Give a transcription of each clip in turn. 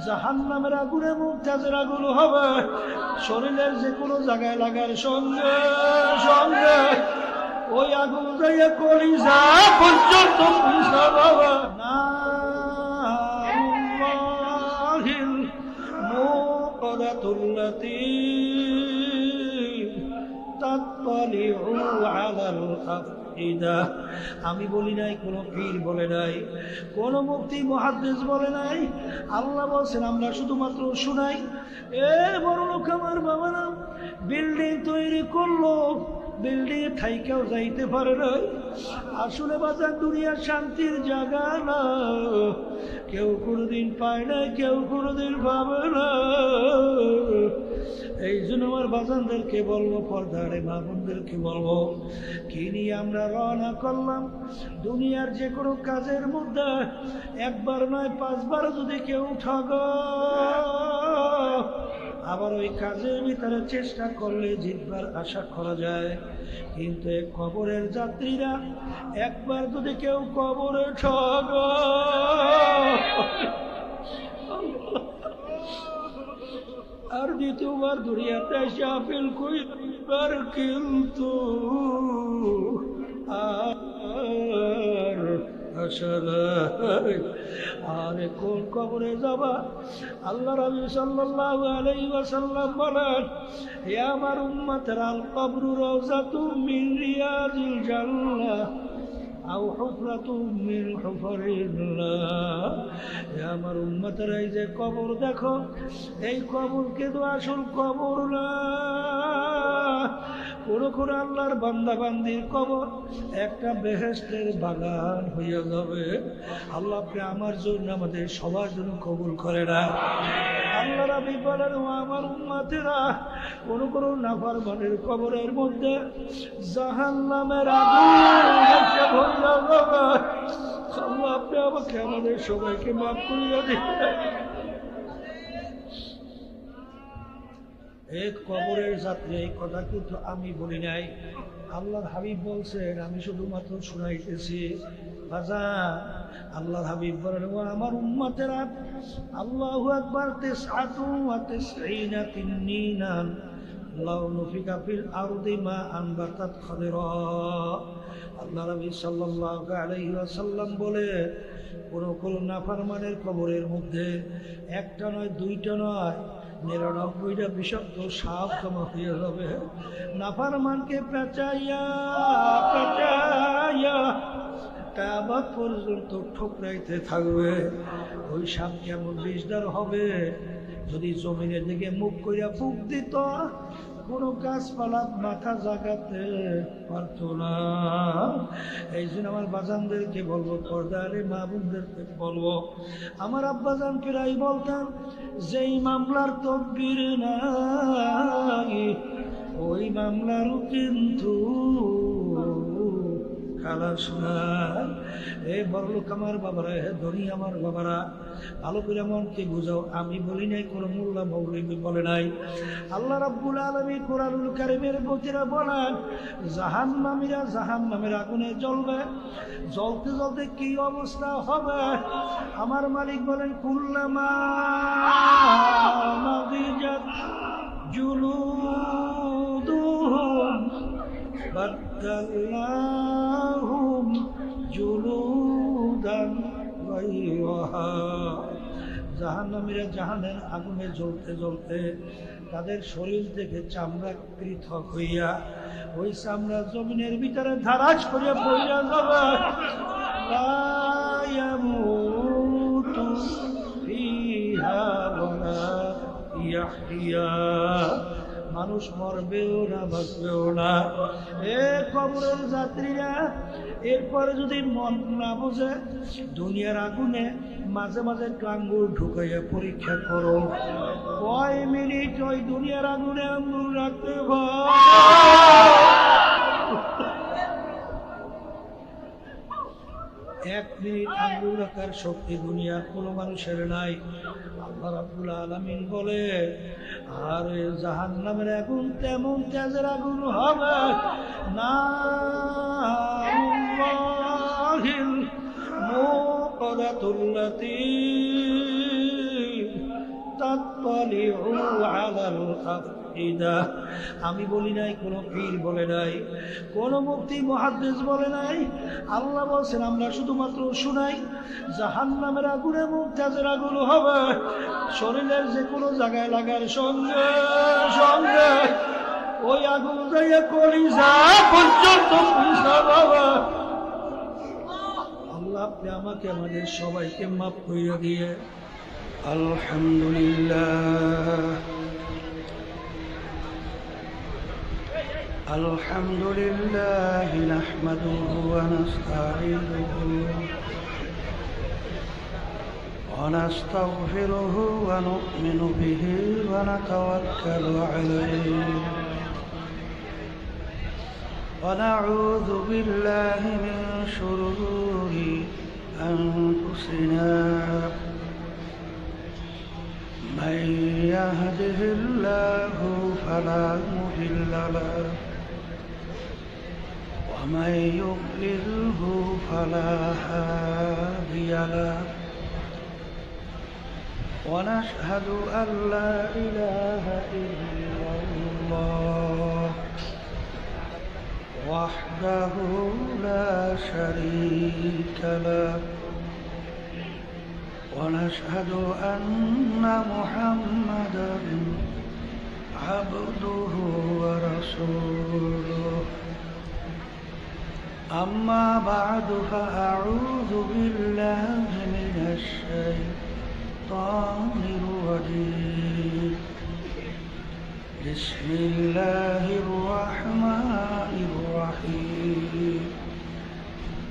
জাহান্নামের আগুনে মুমতাজের আগুন হবে শরীরের যে কোনো জায়গায় লাগার সঙ্গে সঙ্গে ওই আগুন যাইয়া কলিজা পর্যন্ত পৌঁছাবে না। মুকদাতুল্লাতী তাত্তালিউ আলাল আফইদা। আমি বলি নাই, কোনো পীর বলে নাই, কোনো মুফতি মুহাদ্দিস বলে নাই, আল্লাহ বলছেন আমরা শুধুমাত্র শুনাই। এ বড় লোক আমার বাবারা বিল্ডিং তৈরি করলো, বিল্ডিং থাইকেও যাইতে পারে না। আসলে বাজার দুনিয়ার শান্তির জায়গা না, কেউ কোনোদিন পায় না, কেউ কোনোদিন পাবে না। এই জন্য আমার বাজানদেরকে বলবো, পর্দারে মা বোনদেরকে বলবো, কি নিয়ে আমরা রওনা করলাম দুনিয়ার যে কোনো কাজের মধ্যে একবার নয় 5 বার যদি কেউ ঠগ, আবার ওই কাজের ভিতরে চেষ্টা করলে জিতবার আশা করা যায়। কিন্তু এই কবরের যাত্রীরা একবার যদি কেউ কবরে ঠগ আর দ্বিতীয়বার দুনিয়াতে এসে আপিল কইবার কিন্তু আর আশা নাই। আর কোন কবরে যাবা? আল্লাহ রাসূল সাল্লাল্লাহু আলাইহি ওয়াসাল্লাম বলেন, হে আমার উম্মতেরা, আল কবরু রাওযাতুম মিন রিয়াজিল জান্নাহ আও হুফরাতুম মিন হুফারিল্লাহ। হে আমার উম্মতেরা, এই যে কবর দেখো, এই কবর কিন্তু আসল কবর না। কোন আল্লাহর বান্দা বান্দির কবর একটা বেহেশতের বাগান হইয়া যাবে। আল্লাহ আপনি আমার জন্য, আমাদের সবার জন্য কবুল করে না। আল্লাহ রাব্বি বলেন, ও আমার উম্মতেরা, কোন নাফরমানের কবরের মধ্যে জাহান্নামের আগুন এসে ভরিয়া যাবে। আল্লাহ আপনি আমাকে আমাদের সবাইকে মাফ করিয়া দিবেন। এক কবরের যাত্রী, এই কথা কিন্তু আমি বলি নাই, আল্লাহর হাবিব বলছেন, আমি শুধুমাত্র শুনাইতেছি। বাজান, আল্লাহর হাবিব বলেন, ও আমার উম্মতেরা, আল্লাহু আকবার 99 তিন্নিনান লাউ নুফিকা ফিল আরদি মা আনবাতাত খাদিরা। আল্লাহ নবী সাল্লাল্লাহু আলাইহি ওয়াসাল্লাম বলে, কোন নাফরমানের কবরের মধ্যে একটা নয়, দুইটা নয়, 99টা বিষাক্ত সাপ জমা হয়ে যাবে। নাফরমানকে পেঁচাইয়া পেঁচাইয়া কিয়ামত পর্যন্ত ঠোকরাইতে থাকবে। ওই সাপ কেমন বিষদার হবে, যদি জমিনের দিকে মুখ করিয়া ফুঁক দিত, কোনো গাছপালা মাথা জাগাতে পারত না। এই জন্য আমার বাজানদেরকে বলবো, পর্দারে মা বোনদেরকে বলবো, আমার আব্বাজান প্রায় বলতেন, যেই মামলার তকদির নাই ওই মামলারও কিন্তু খালাস নাই। এ বড়লোক আমার বাবারা, হে ধনী আমার বাবারা, ভালো করে মনকে বুঝাও। আমি বলি নাই, কোন মোল্লা মৌলবী বলে নাই। আল্লাহ রাব্বুল আলামিন কোরআনুল কারীমের বতিরা বলেন, জাহান্নামীরা জাহান্নামের আগুনে জ্বলবে। জ্বলতে জ্বলতে কি অবস্থা হবে? আমার মালিক বলেন, কুল্লামা নাদিজাত জুলুদুহুম বাদদালনাহুম জুলুদান গায়রাহা। জাহান্নামীরা জাহান্নামের আগুনে জ্বলতে জ্বলতে তাদের শরীর থেকে চামড়া পৃথক হইয়া ওই চামড়া জমিনের ভিতরে ধারাজ করিয়া পড়িয়া যাবে। লা ইয়ামুতু ফিহা ওয়ালা ইয়াহইয়া। মানুষ মরবেও না, বাঁচবেও না। এ কবরের যাত্রীরা, এরপরে যদি মন না বোঝে, দুনিয়ার আগুনে মাঝে মাঝে আঙ্গুল ঢুকাইয়া পরীক্ষা করো, কয় মিনিট ওই দুনিয়ার আগুনে আঙ্গুল রাখতে হয়। 1 মিনিট আঙ্গুল রাখার শক্তি দুনিয়ার কোনো মানুষের নাই। আল্লাহ রাব্বুল আলামিন বলে, আর জাহান্নামের আগুন তেমন তেজের আগুন হবে না। মুকদাতুল্লাতী তাত্তালিউ আলাল আফইদা। আমি বলি নাই, কোনো পীর বলে নাই, কোনো মুফতি মুহাদ্দিস বলে নাই। আল্লাহ বলছেন আমরা শুধুমাত্র শুনাই। জাহান্নামের আগুনে মুমতাজের আগুন হবে শরীরের যে কোনো জায়গায় লাগার সঙ্গে সঙ্গে ওই আগুন যাইয়া কলিজা পর্যন্ত পৌঁছাবে। আল্লাহ আপনি আমাকে আমাদের সবাইকে মাফ কইরা দিয়ে আলহামদুলিল্লাহ আলহামদুলিল্লাহ নাহমাদুহু ওয়া নাস্তাঈনুহু ওয়া নাস্তাগফিরুহু ওয়া নু'মিনু বিহি ওয়া নাতাওয়াক্কালু আলাইহি ওয়া নাউযু বিল্লাহি মিন শুরুরি আনফুসিনা من يهده الله فلا مضل له ومن يضلله فلا هادي له ونشهد أن لا إله إلا الله وحده لا شريك له ونشهد أن محمدًا عبده ورسوله أما بعد فأعوذ بالله من الشيطان الرجيم بسم الله الرحمن الرحيم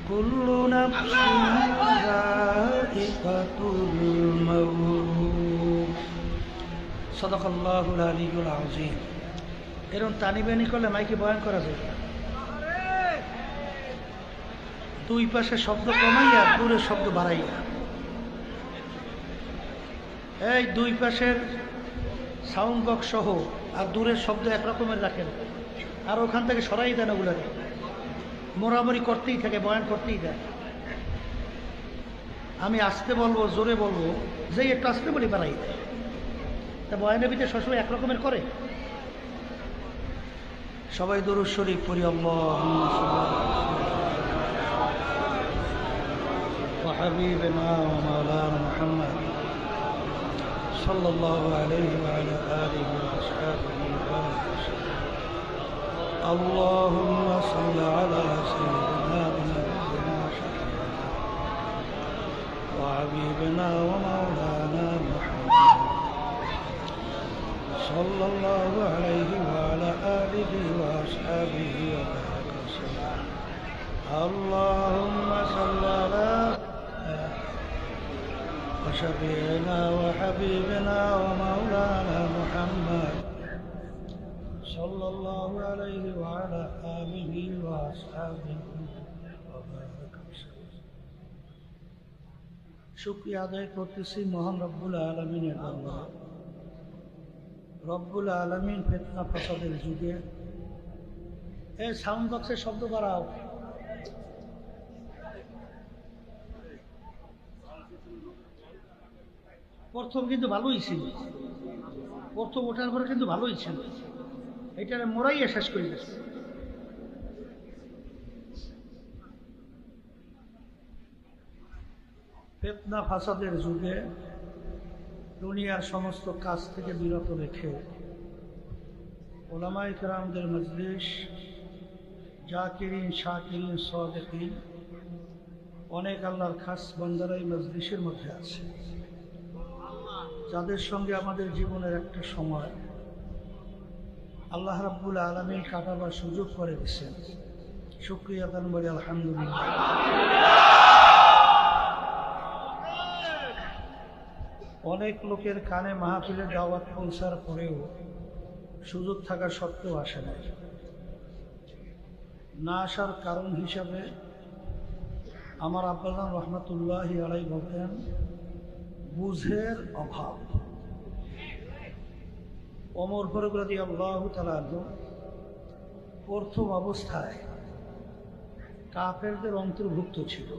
كل نفس ذائقة الموت صدق الله العلي العظيم। এরকম টানিবানি করলে মাইকে বয়ান করা যায়। দুই পাশে শব্দ কমাইয়া দূরের শব্দ বাড়াইয়া, এই দুই পাশের সাউন্ড বক্স সহ আর দূরের শব্দ একরকমের রাখেন, আর ওখান থেকে সরাই দেন ওগুলাকে। মোরামরি করতেই থাকে, বয়ান করতেই দেয়। আমি আসতে বলবো, জোরে বলবো, যেই একটু আসতে বলি বাড়াই দেয়। তা বয়ানের ভিতরে সবসময় একরকমের করে। সবাই দরুদ শরীফ পড়ি। আল্লাহুম্মা সাল্লি আলা হাবিবিনা ওয়া মাওলানা মুহাম্মদ সাল্লাল্লাহু আলাইহি ওয়া আলা আলিহি ওয়া আসহাবিহি ওয়া সাল্লাম। اللهم صل على سيدنا ونبينا وحبيبنا ومولانا محمد صلى الله عليه وعلى آله وأصحابه وبارك وسلم. اللهم صل على وشفيعنا وحبيبنا ومولانا محمد صلى الله عليه وعلى آله وأصحابه وبارك وسلم. শুকরিয়া আদায় করতেছি মহান রব্বুল আলামিনের দরবারে। রব্বুল আলামিন ফিতনা ফাসাদের যুগে এই সাউন্ড বক্সের শব্দ বাড়াও। প্রথম কিন্তু ভালোই ছিল, প্রথম ওঠার পরে কিন্তু ভালোই ছিল, এটারে মোরাইয়া শেষ করে দিচ্ছে। ফিতনা ফাসাদের যুগে দুনিয়ার সমস্ত কাজ থেকে বিরত রেখে উলামায়ে কেরামদের মজলিস, জাকিরিন শাকিরিন সাদিকিন, অনেক আল্লাহর খাস বান্দারা এই মজলিসের মধ্যে আছে, যাদের সঙ্গে আমাদের জীবনের একটা সময় আল্লাহ রাব্বুল আলামিন কাটাবার সুযোগ করে দিচ্ছেন। শুকরিয়া আদান বলি আলহামদুলিল্লাহ। অনেক লোকের কানে মাহফিলের দাওয়াত পৌঁছার পরেও সুযোগ থাকা সত্ত্বেও আসে না। না আসার কারণ হিসাবে আমার আব্বাজান রহমতুল্লাহি আলাইহি বলতেন, বুঝের অভাব। ওমর ফারুক রাদিয়াল্লাহু তাআলা আনহু প্রথম অবস্থায় কাফেরদের অন্তর্ভুক্ত ছিল।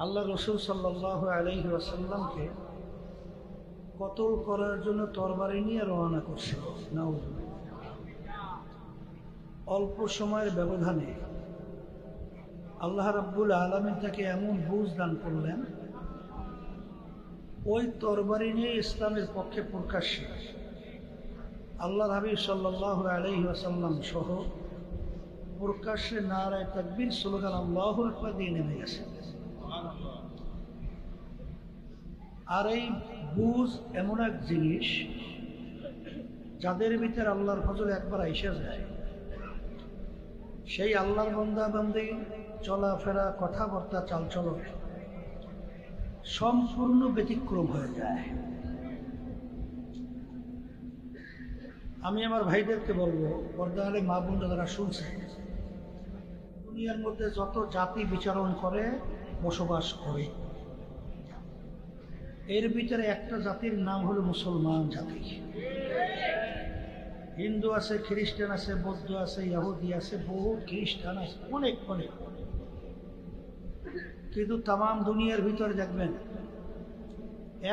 আল্লাহ রসুল সাল্লাল্লাহু আলাইহি ওয়াসাল্লামকে কতল করার জন্য তরবারি নিয়ে রওনা করছে। অল্প সময়ের ব্যবধানে আল্লাহ রাব্বুল আলামিন তাকে এমন বুঝ দান করলেন, ওই তরবারি নিয়ে ইসলামের পক্ষে প্রকাশ্যে আল্লাহর হাবিব সাল্লাল্লাহু আলাইহি ওয়াসাল্লাম সহ প্রকাশ্যে নারায়ে তাকবীর স্লোগান আল্লাহু আকবার দিয়ে নেমে গেছে। আর এই বুঝ এমন এক জিনিস যাদের ভিতরে আল্লাহর ফজল একবার আইসা যায়, সেই আল্লাহর বান্দা বান্দি চলাফেরা কথাবার্তা চালচলন সম্পূর্ণ ব্যতিক্রম হয়ে যায়। আমি আমার ভাইদেরকে বলবো, পর্দা আলে মা বোনরা যারা শুনছে, দুনিয়ার মধ্যে যত জাতি বিচরণ করে বসবাস করে, এর ভিতরে একটা জাতির নাম হলো মুসলমান জাতি। হিন্দু আছে, খ্রিস্টান আছে, বৌদ্ধ আছে, ইহুদি আছে, বহু খ্রিস্টান আছে, অনেক অনেক। কিন্তু তাম দুনিয়ার ভিতরে দেখবেন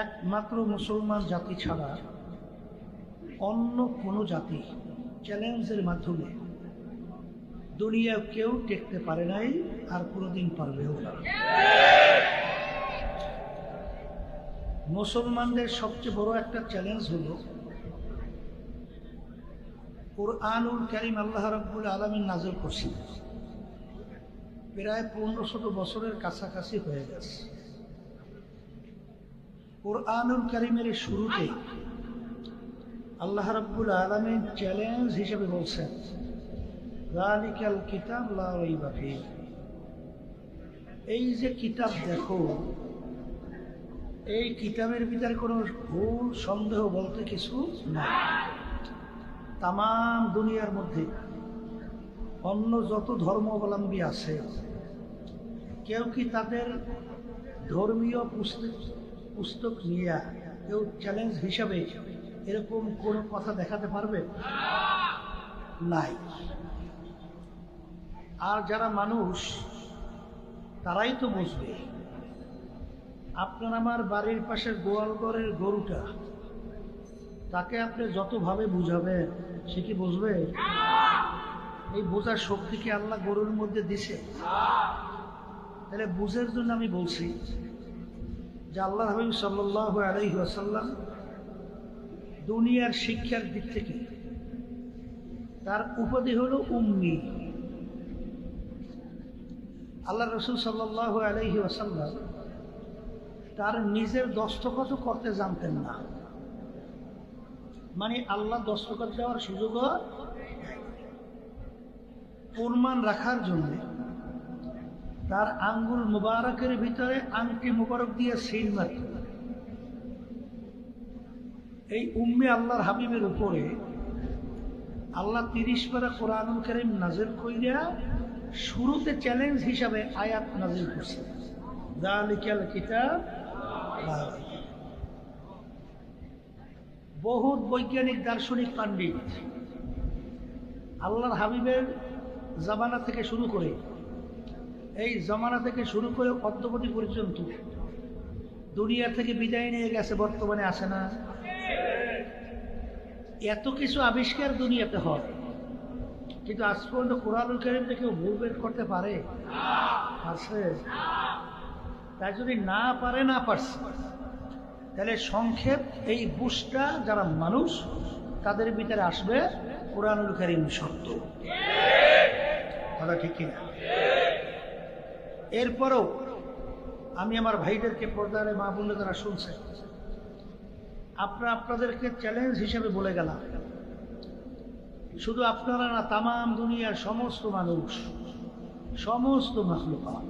একমাত্র মুসলমান জাতি ছাড়া অন্য কোনো জাতি চ্যালেঞ্জের মাধ্যমে দুনিয়া কেউ টেকতে পারে নাই, আর কোনোদিন পারবেও না। মুসলমানদের সবচেয়ে বড় একটা চ্যালেঞ্জ হলো কুরআনুল কারীম আল্লাহ রাব্বুল আলামিন নাযিল করছেন, প্রায় 1500 বছরের কাছাকাছি হয়ে গেছে। কুরআনুল কারীমের শুরুতে আল্লাহ রাব্বুল আলামিন চ্যালেঞ্জ হিসেবে বলছেন, যালিকাল কিতাব লা রাইবা ফীহি, এই যে কিতাব দেখো, এই কিতাবের ভিতরে কোনো ভুল সন্দেহ বলতে কিছু নাই। তাম দুনিয়ার মধ্যে অন্য যত ধর্মাবলম্বী আছে, কেউ কি তাদের ধর্মীয় পুস্তক নিয়ে কেউ চ্যালেঞ্জ হিসাবে এরকম কোনো কথা দেখাতে পারবে? নাই। আর যারা মানুষ তারাই তো বুঝবে। আপনার আমার বাড়ির পাশের গোয়ালঘরের গরুটা, তাকে আপনি যতভাবে বুঝাবেন সে কি বুঝবে? এই বোঝার শক্তি কি আল্লাহ গরুর মধ্যে দিছে? তাহলে বুঝের জন্য আমি বলছি যে আল্লাহ হাবিব সাল্লাল্লাহু আলাইহি ওয়াসাল্লাম দুনিয়ার শিক্ষার দিক থেকে তার উপাধি হলো উম্মি। আল্লাহ রাসূল সাল্লাল্লাহু আলাইহি ওয়াসাল্লাম তার নিজের দস্তখত করতে জানতেন না, মানে আল্লাহ দস্তখত দেওয়ার সুযোগও প্রমাণ রাখার জন্য তার আঙ্গুল মুবারকের ভিতরে আংটি মুবারক দিয়ে সিল মারত। এই উম্মে আল্লাহর হাবিবের উপরে আল্লাহ 30 পারা কোরআনুল কারীম নাযিল কইরা শুরুতে চ্যালেঞ্জ হিসাবে আয়াত নাযিল করছে, যালিকাল কিতাব। বহুত বৈজ্ঞানিক দার্শনিক পণ্ডিত আল্লাহর হাবিবের জামানা থেকে শুরু করে, এই জামানা থেকে শুরু করে অদ্যবধি পর্যন্ত দুনিয়া থেকে বিদায় নিয়ে গেছে, বর্তমানে আসে না। এত কিছু আবিষ্কার দুনিয়াতে হয়, কিন্তু আজ পর্যন্ত কোরআনুল কারীমকে কেউ ভুল বের করতে পারে? পারছে? তাই যদি না পারে, না পারছে, তাহলে সংক্ষেপ এই বুঝটা যারা মানুষ তাদের ভিতরে আসবে কোরআনুল কারীম সত্য। কথা ঠিক কিনা? এরপরও আমি আমার ভাইদেরকে, পর্দারে মা বোনরা যারা শুনছে, আপনাদেরকে চ্যালেঞ্জ হিসেবে বলে গেলাম, শুধু আপনারা না, তাম দুনিয়ার সমস্ত মানুষ, সমস্ত মাখলুকাত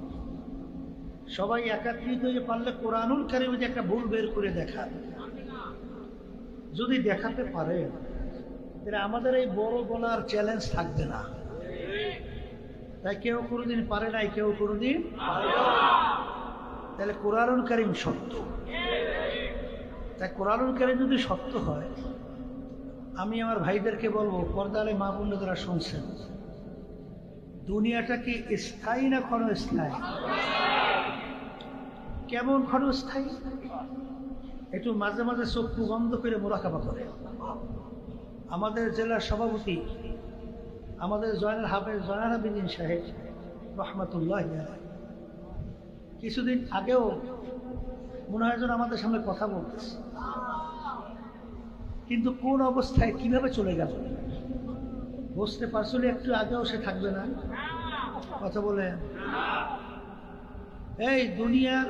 সবাই একত্রিত হয়ে পারলে কোরআনুল কারীমে যে একটা ভুল বের করে দেখান, যদি দেখাতে পারে তাহলে আমাদের এই বড় বলার চ্যালেঞ্জ থাকবে না। তাই কেউ কোনোদিন পারে নাই, কেউ কোনোদিন পারে না। তাহলে কোরআনুল কারীম সত্য। তাই কোরআনুল কারীম যদি সত্য হয়, আমি আমার ভাইদেরকে বলবো, পর্দালে মা বোনরা যারা শুনছেন, দুনিয়াটা কি স্থায়ী না ক্ষণস্থায়ী? কেমন ক্ষণস্থায়ী? একটু মাঝে মাঝে চক্ষু বন্ধ করে মোরাকাবা করে। আমাদের জেলার সভাপতি আমাদের জয়নাল হাফেজ জয়নাল আবেদিন সাহেব রহমাতুল্লাহ কিছুদিন আগেও মনে হয় যেন আমাদের সামনে কথা বলতেছে, কিন্তু কোন অবস্থায় কিভাবে চলে গেল বুঝতে পারছিল। একটু আগেও সে থাকবে না, কথা বলে। এই দুনিয়ার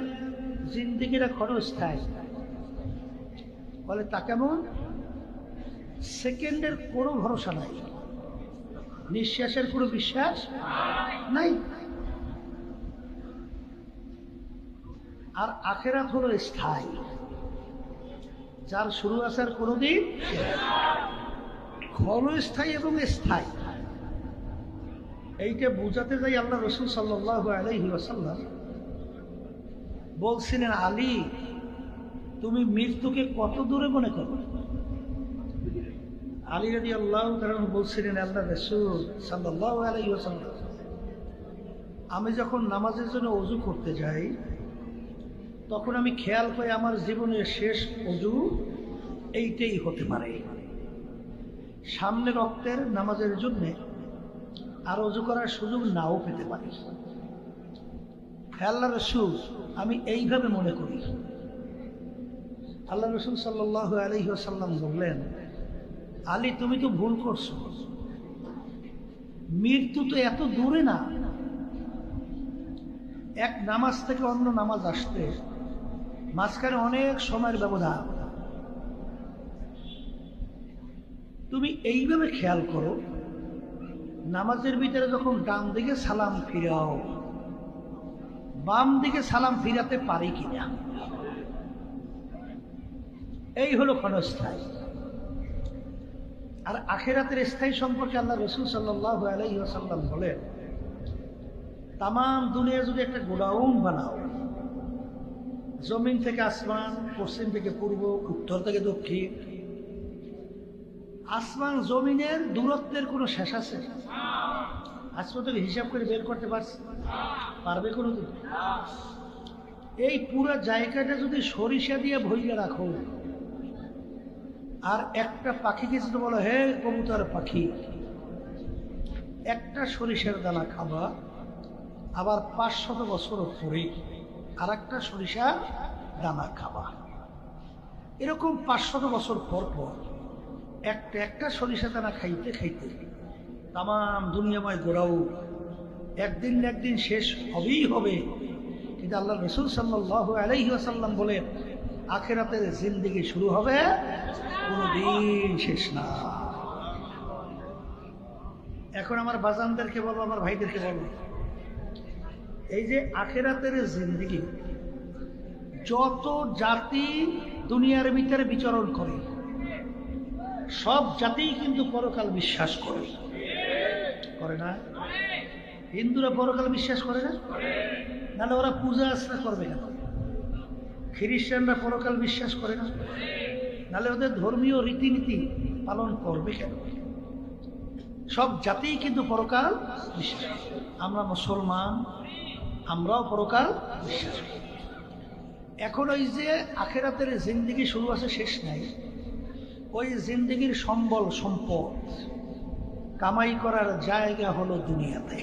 জিন্দেগিটা ক্ষণস্থায়ী, বলে তা কেমন? সেকেন্ডের কোনো ভরসা নাই, নিঃশ্বাসের কোনো বিশ্বাস নাই। আর আখেরাত হলো স্থায়ী, যার শুরু আছে আর কোনোদিন ক্ষণস্থায়ী এবং স্থায়ী। এইটা বুঝাতে যাই আল্লাহ রসুল সাল্লাল্লাহু আলাইহি ওয়াসাল্লাম বলছিলেন, আলী তুমি মৃত্যুকে কত দূরে মনে করো? আলী রাদিয়াল্লাহু তাআলা বলছিলেন, আল্লাহ রাসূল সাল্লাল্লাহু আলাইহি ওয়াসাল্লাম আমি যখন নামাজের জন্য ওযু করতে যাই তখন আমি খেয়াল করি আমার জীবনের শেষ ওযু এইটাই হতে পারে। সামনে রক্তের নামাজের জন্য আর ওযু করার সুযোগ নাও পেতে পারি। আল্লাহ রাসূল আমি এইভাবে মনে করি। আল্লাহ রাসূল সাল্লাল্লাহু আলাইহি ওয়াসাল্লাম বললেন, আলী তুমি তো ভুল করছো, মৃত্যু তো এত দূরে না। এক নামাজ থেকে অন্য নামাজ আসতে মাঝখানে অনেক সময়ের ব্যবধান। তুমি এইভাবে খেয়াল করো, নামাজের ভিতরে যখন ডান দিকে সালাম ফিরাও, বাম দিকে সালাম ফিরাতে পারি কিনা। এই হলো ক্ষণস্থায়ী। আর আখিরাতের স্থায়ী সম্পর্কে আল্লাহ রাসূল সাল্লাল্লাহু আলাইহি ওয়াসাল্লাম বলেন, তামাম দুনিয়া যদি একটা গোডাউন বানাও, জমিন থেকে আসমান, পশ্চিম থেকে পূর্ব, উত্তর থেকে দক্ষিণ, আসমান জমিনের দূরত্বের কোনো শেষ আছে? আসমান থেকে হিসাব করে বের করতে পারবে কোনোদিন? এই পুরো জায়গাটা যদি সরিষা দিয়ে ভরিয়ে রাখো, আর একটা পাখিকে যদি বলো, হে কবুতর পাখি একটা সরিষার দানা খাবা, আবার 500 বছর পরে আর একটা সরিষার দানা খাবা, এরকম 500 বছর পর পর একটা সরিষা দানা খাইতে খাইতে তামাম দুনিয়াময় গোড়াও একদিন না একদিন শেষ হবেই হবে। কিন্তু আল্লাহ রাসূল সাল্লাল্লাহু আলাইহি ওয়াসাল্লাম বলেন, আখিরাতের জিন্দেগি শুরু হবে, কোনদিন শেষ না। এখন আমার বাজানদেরকে বলবো, আমার ভাইদেরকে বলবো, এই যে আখিরাতের জিন্দেগি, যত জাতি দুনিয়ার ভিতরে বিচরণ করে সব জাতি কিন্তু পরকাল বিশ্বাস করে, করে না? হিন্দুরা পরকাল বিশ্বাস করে না? নাহলে ওরা পূজা আর্চনা করবে কেন? খ্রিস্টানরা পরকাল বিশ্বাস করে না? নাহলে ওদের ধর্মীয় রীতিনীতি পালন করবে কেন? সব জাতিই কিন্তু পরকাল বিশ্বাস করে। আমরা মুসলমান, আমরাও পরকাল বিশ্বাস করি। এখন ওই যে আখিরাতের জিন্দেগি শুরু আছে, শেষ নাই, ওই জিন্দেগির সম্বল সম্পদ কামাই করার জায়গা হলো দুনিয়াতে।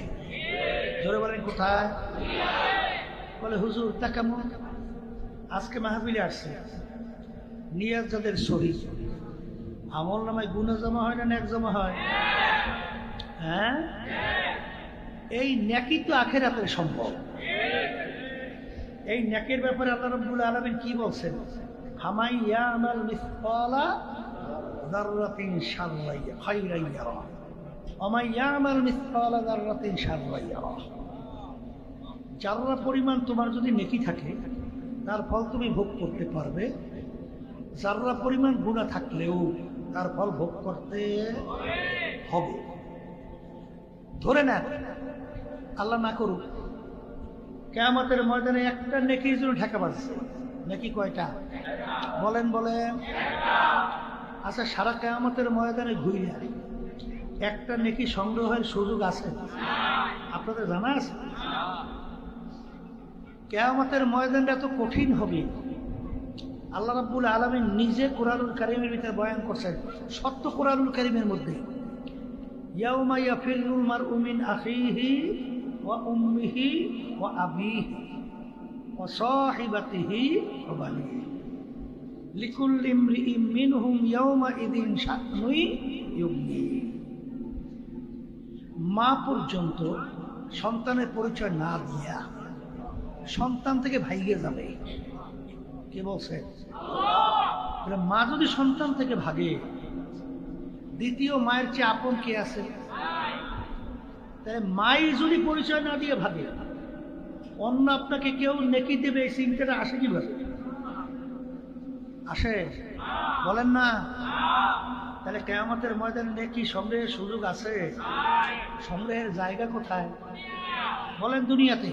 জোরে বলেন কোথায়? বলে হুজুর তা কেমন? আজকে মাহফিলে আসছে নিয়াজ যাদের সহি, আমল নামায় গুনাহ জমা হয় না নেক জমা হয়? হ্যাঁ, এই নেকি তো আখিরাতের সম্ভব। এই নেকের ব্যাপারে আল্লাহ রাব্বুল আলামিন কি বলছেন? ফামান ইয়ামাল মিসকালা যাররাতিন শাররান খায়রান ইয়ারা ওয়া মান ইয়ামাল মিসকালা যাররাতিন শাররান ইয়ারা। যারা পরিমাণ তোমার যদি নেকি থাকে তার ফল তুমি ভোগ করতে পারবে, যারা পরিমাণ গুনাহ থাকলেও তার ফল ভোগ করতে হবে। ধরে নেন, আল্লাহ না করুক, কিয়ামতের ময়দানে একটা নেকির জন্য ঢাকা বাজছে। নেকি কয়টা? বলেন বলেন। আচ্ছা, সারা কিয়ামতের ময়দানে ঘুরে একটা নেকি সংগ্রহের সুযোগ আছে? আপনাদের জানা আছে? কিয়ামতের ময়দানটা এত কঠিন হবে, আল্লাহ রাব্বুল আলামিন নিজে কোরআনুল কারীমের ভিতরে বয়ান করছেন, সত্য কোরআনুল কারীমের মধ্যে, ইয়াউমা ইয়াফিরুল মারউ মিন আখিহি ওয়া উম্মিহি ওয়া আবিহি ওয়া সাহিবাতিহি ওয়া বানিহি লিকুল্লি ইমরিইম মিনহুম ইয়াউমা ইদিন শা'নুন ইউগনি। মা পর্যন্ত সন্তানের পরিচয় না দিয়া সন্তান থেকে ভাইগে যাবে। কে বলছে? মা যদি সন্তান থেকে ভাগে, দ্বিতীয় মায়ের চেয়ে আপন কে আছে? তাহলে মাই যদি পরিচয় না দিয়ে ভাগে, অন্য আপনাকে কেউ নেকি দেবে, এই চিন্তাটা আসে কিভাবে? আসে? বলেন না। তাহলে কিয়ামতের ময়দানে নেকি সংগ্রহের সুযোগ আছে? সংগ্রহের জায়গা কোথায়? বলেন দুনিয়াতে।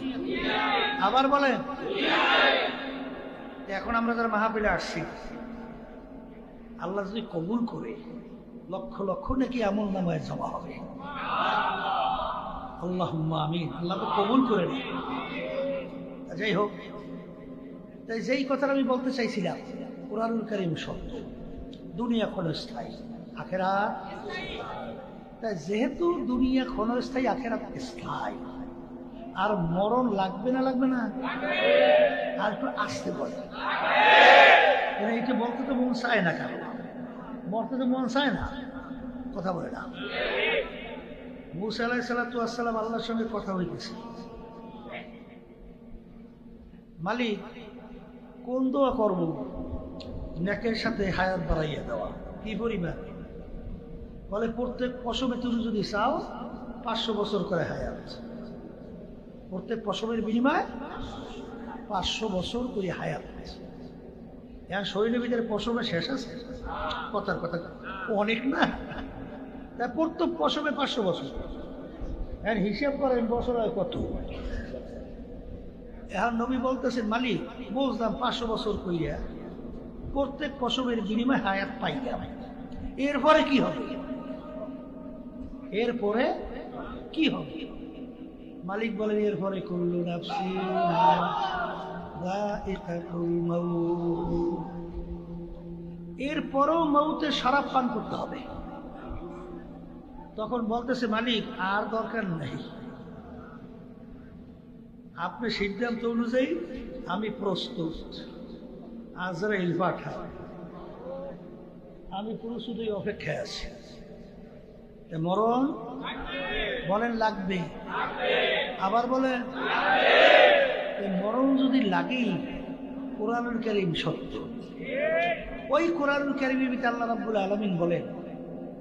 আবার বলেন। এখন আমরা যারা মাহফিলে আসছি, আল্লাহ যদি কবুল করে, লক্ষ লক্ষ নাকি আমল নামায় জমা হবে। আল্লাহুম্মা আমিন। আল্লাহ তো কবুল করে নেয়। যাই হোক, তাই যেই কথাটা আমি বলতে চাইছিলাম, কোরআনুল কারীম সত্য, দুনিয়া ক্ষণস্থায়ী, আখিরাত। তাই যেহেতু দুনিয়া ক্ষণস্থায়ী, আখিরাত স্থায়ী, আর মরণ লাগবে না? লাগবে না? আর একটু আসতে বলে, এইটা বলতে তো মন চায় না, কারণ মরতে তো মন চায় না, কথা বলে না। মুসা আলাইহিস সালাতু ওয়াস সালাম আল্লাহর সঙ্গে কথা হইতেছে, মালিক কোন দোয়া করব নেকের সাথে হায়াত বাড়াইয়া দেওয়া? কি পরিমাণ? বলে প্রত্যেক পশমে তুমি যদি চাও 500 বছর করে হায়াত, প্রত্যেক পশমের বিনিময়ে 500 বছর করে হায়াত। এখন শরীরের ভিতরে পশমে শেষ আছে? কথার কথা অনেক না, তাই প্রত্যেক পশমে 500 বছর। এখন হিসাব করেন বছর হয় কত। এখন নবী বলতেছেন, মালিক বুঝলাম 500 বছর কইয়া প্রত্যেক পশমের বিনিময়ে হায়াত পাইলাম, এরপরে কি হবে? এরপরে কি হবে? মালিক বলেন, এরপরে কুল্লু নাফসিন যায়িকাতুল মাউত, এরপরও মৌতের শরাব পান করতে হবে। তখন বলতেছে, মালিক আর দরকার নেই, আপনি সিদ্ধান্ত অনুযায়ী আমি প্রস্তুত, আজরাইল পাঠান, আমি প্রস্তুতই অপেক্ষায় আছি। মরণ বলেন লাগবে, আবার বলেন মরণ যদি লাগেই, কোরআনুল কারীম সত্য। ওই কোরআনুল কারীমের ভিতরে আল্লাহ রাব্বুল আলামিন বলেন,